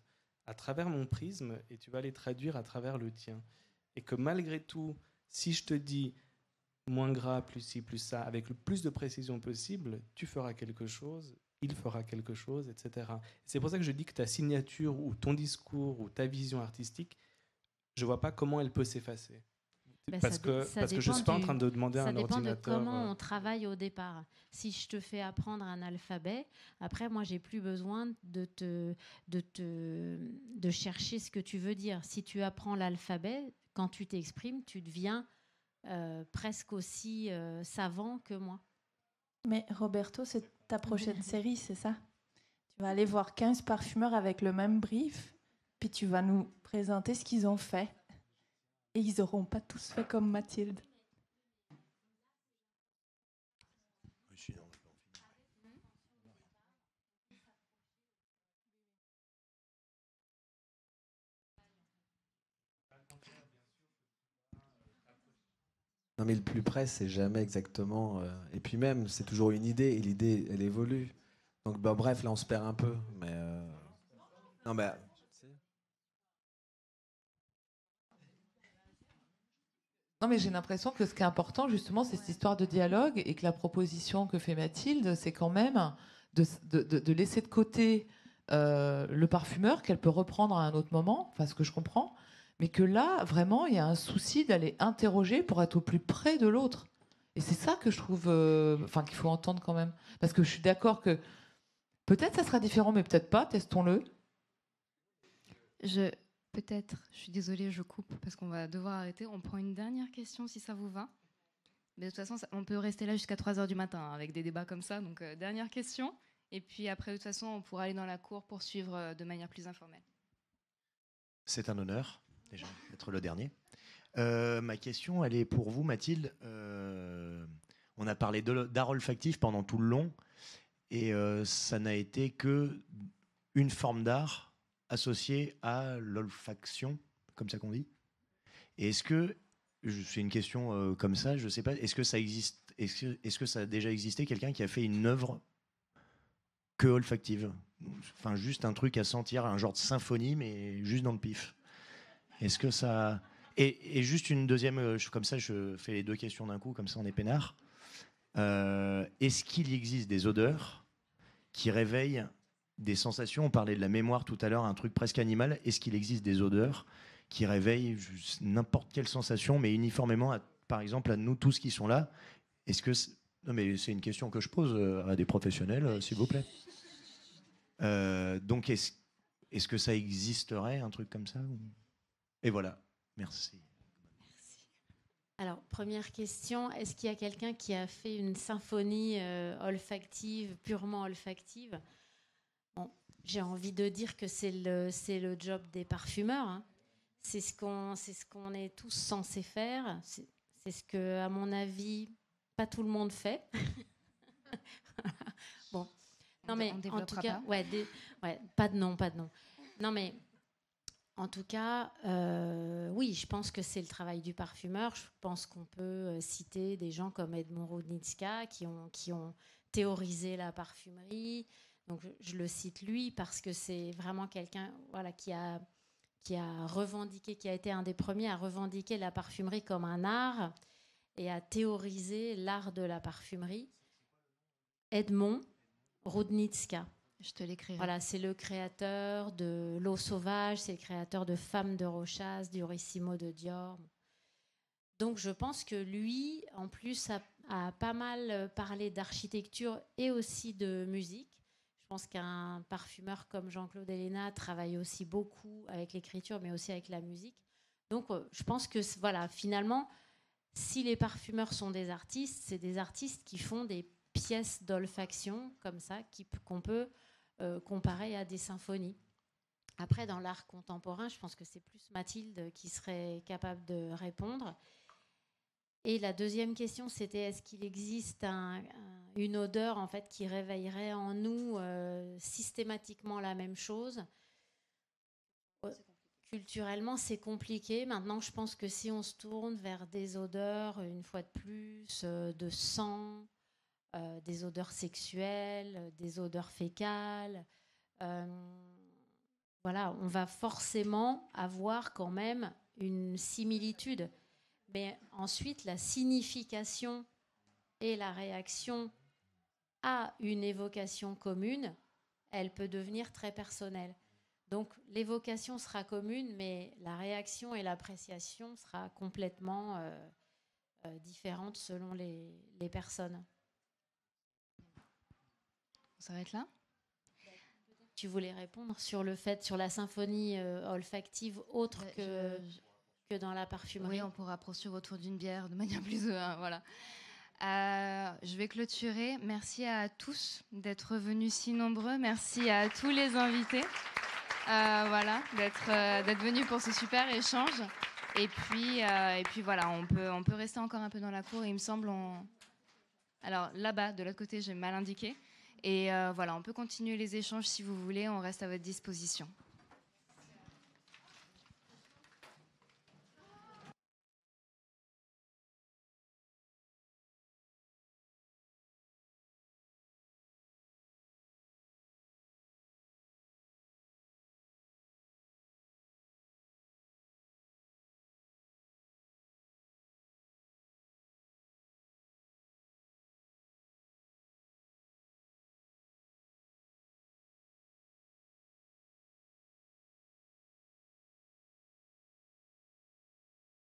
Speaker 5: à travers mon prisme et tu vas les traduire à travers le tien. Et que malgré tout, si je te dis moins gras, plus ci, plus ça, avec le plus de précision possible, tu feras quelque chose, il fera quelque chose, etc. C'est pour ça que je dis que ta signature ou ton discours ou ta vision artistique, je vois pas comment elle peut s'effacer. Parce que je suis pas en train de demander à un ordinateur.
Speaker 3: Ça dépend de comment on travaille au départ. Si je te fais apprendre un alphabet, après moi j'ai plus besoin de chercher ce que tu veux dire. Si tu apprends l'alphabet, quand tu t'exprimes, tu deviens presque aussi savant que moi.
Speaker 4: Mais Roberto, c'est ta prochaine série, c'est ça? Tu vas aller voir 15 parfumeurs avec le même brief, puis tu vas nous présenter ce qu'ils ont fait. Et ils n'auront pas tous fait comme Mathilde.
Speaker 6: Non, mais le plus près, c'est jamais exactement. Et puis même, c'est toujours une idée, et l'idée, elle évolue. Donc, bref, là, on se perd un peu. Mais non, mais
Speaker 9: Non, mais j'ai l'impression que ce qui est important, justement, c'est cette histoire de dialogue et que la proposition que fait Mathilde, c'est quand même de laisser de côté le parfumeur qu'elle peut reprendre à un autre moment, enfin, ce que je comprends, mais que là, vraiment, il y a un souci d'aller interroger pour être au plus près de l'autre. Et c'est ça que je trouve qu'il faut entendre quand même. Parce que je suis d'accord que peut-être ça sera différent, mais peut-être pas, testons-le.
Speaker 1: Peut-être, je suis désolée, je coupe parce qu'on va devoir arrêter. On prend une dernière question si ça vous va. Mais de toute façon, on peut rester là jusqu'à 3h du matin avec des débats comme ça. Donc, dernière question. Et puis après, de toute façon, on pourra aller dans la cour pour suivre de manière plus informelle.
Speaker 13: C'est un honneur, déjà, d'être le dernier. Ma question, elle est pour vous, Mathilde. On a parlé d'art olfactif pendant tout le long. Et ça n'a été qu'une forme d'art associé à l'olfaction, comme ça qu'on dit. Et est-ce que, c'est une question comme ça, je ne sais pas, est-ce que ça existe, est-ce que ça a déjà existé quelqu'un qui a fait une œuvre que olfactive? Enfin, juste un truc à sentir, un genre de symphonie, mais juste dans le pif. Est-ce que ça... Et juste une deuxième, comme ça, je fais les deux questions d'un coup, comme ça on est peinard. Est-ce qu'il existe des odeurs qui réveillent des sensations? On parlait de la mémoire tout à l'heure, un truc presque animal. Est-ce qu'il existe des odeurs qui réveillent n'importe quelle sensation, mais uniformément, par exemple, à nous tous qui sont là? Est-ce que non, mais c'est une question que je pose à des professionnels, s'il vous plaît. Donc, est-ce que ça existerait, un truc comme ça? Et voilà. Merci.
Speaker 3: Alors, première question, est-ce qu'il y a quelqu'un qui a fait une symphonie olfactive, purement olfactive? Bon, j'ai envie de dire que c'est le job des parfumeurs. Hein. C'est ce qu'on est tous censés faire. C'est ce que, à mon avis, pas tout le monde fait. Bon, non mais en tout cas, pas de nom. Non mais en tout cas, oui, je pense que c'est le travail du parfumeur. Je pense qu'on peut citer des gens comme Edmond Rudnicka qui ont théorisé la parfumerie. Donc je le cite lui parce que c'est vraiment quelqu'un qui a revendiqué, qui a été un des premiers à revendiquer la parfumerie comme un art et à théoriser l'art de la parfumerie. Edmond Rudnicka.
Speaker 1: Je te l'écrirai.
Speaker 3: Voilà, c'est le créateur de L'eau sauvage, c'est le créateur de Femme de Rochas, Diorissimo de Dior. Donc je pense que lui, en plus, a pas mal parlé d'architecture et aussi de musique. Je pense qu'un parfumeur comme Jean-Claude Héléna travaille aussi beaucoup avec l'écriture, mais aussi avec la musique. Donc, je pense que, voilà, finalement, si les parfumeurs sont des artistes, c'est des artistes qui font des pièces d'olfaction comme ça, qu'on peut comparer à des symphonies. Après, dans l'art contemporain, je pense que c'est plus Mathilde qui serait capable de répondre. Et la deuxième question, c'était est-ce qu'il existe une odeur en fait qui réveillerait en nous systématiquement la même chose? Culturellement, c'est compliqué. Maintenant, je pense que si on se tourne vers des odeurs, une fois de plus, de sang, des odeurs sexuelles, des odeurs fécales, voilà, on va forcément avoir quand même une similitude. Mais ensuite, la signification et la réaction à une évocation commune, elle peut devenir très personnelle. Donc, l'évocation sera commune, mais la réaction et l'appréciation sera complètement différente selon les personnes.
Speaker 1: On s'arrête là ?
Speaker 3: Tu voulais répondre sur le fait, sur la symphonie olfactive autre que dans la parfumerie.
Speaker 1: Oui, on pourra poursuivre autour d'une bière de manière plus... voilà. Je vais clôturer. Merci à tous d'être venus si nombreux. Merci à tous les invités voilà, d'être venus pour ce super échange. Et puis voilà, on peut rester encore un peu dans la cour. Il me semble... Alors là-bas, de l'autre côté, j'ai mal indiqué. Et voilà, on peut continuer les échanges si vous voulez. On reste à votre disposition.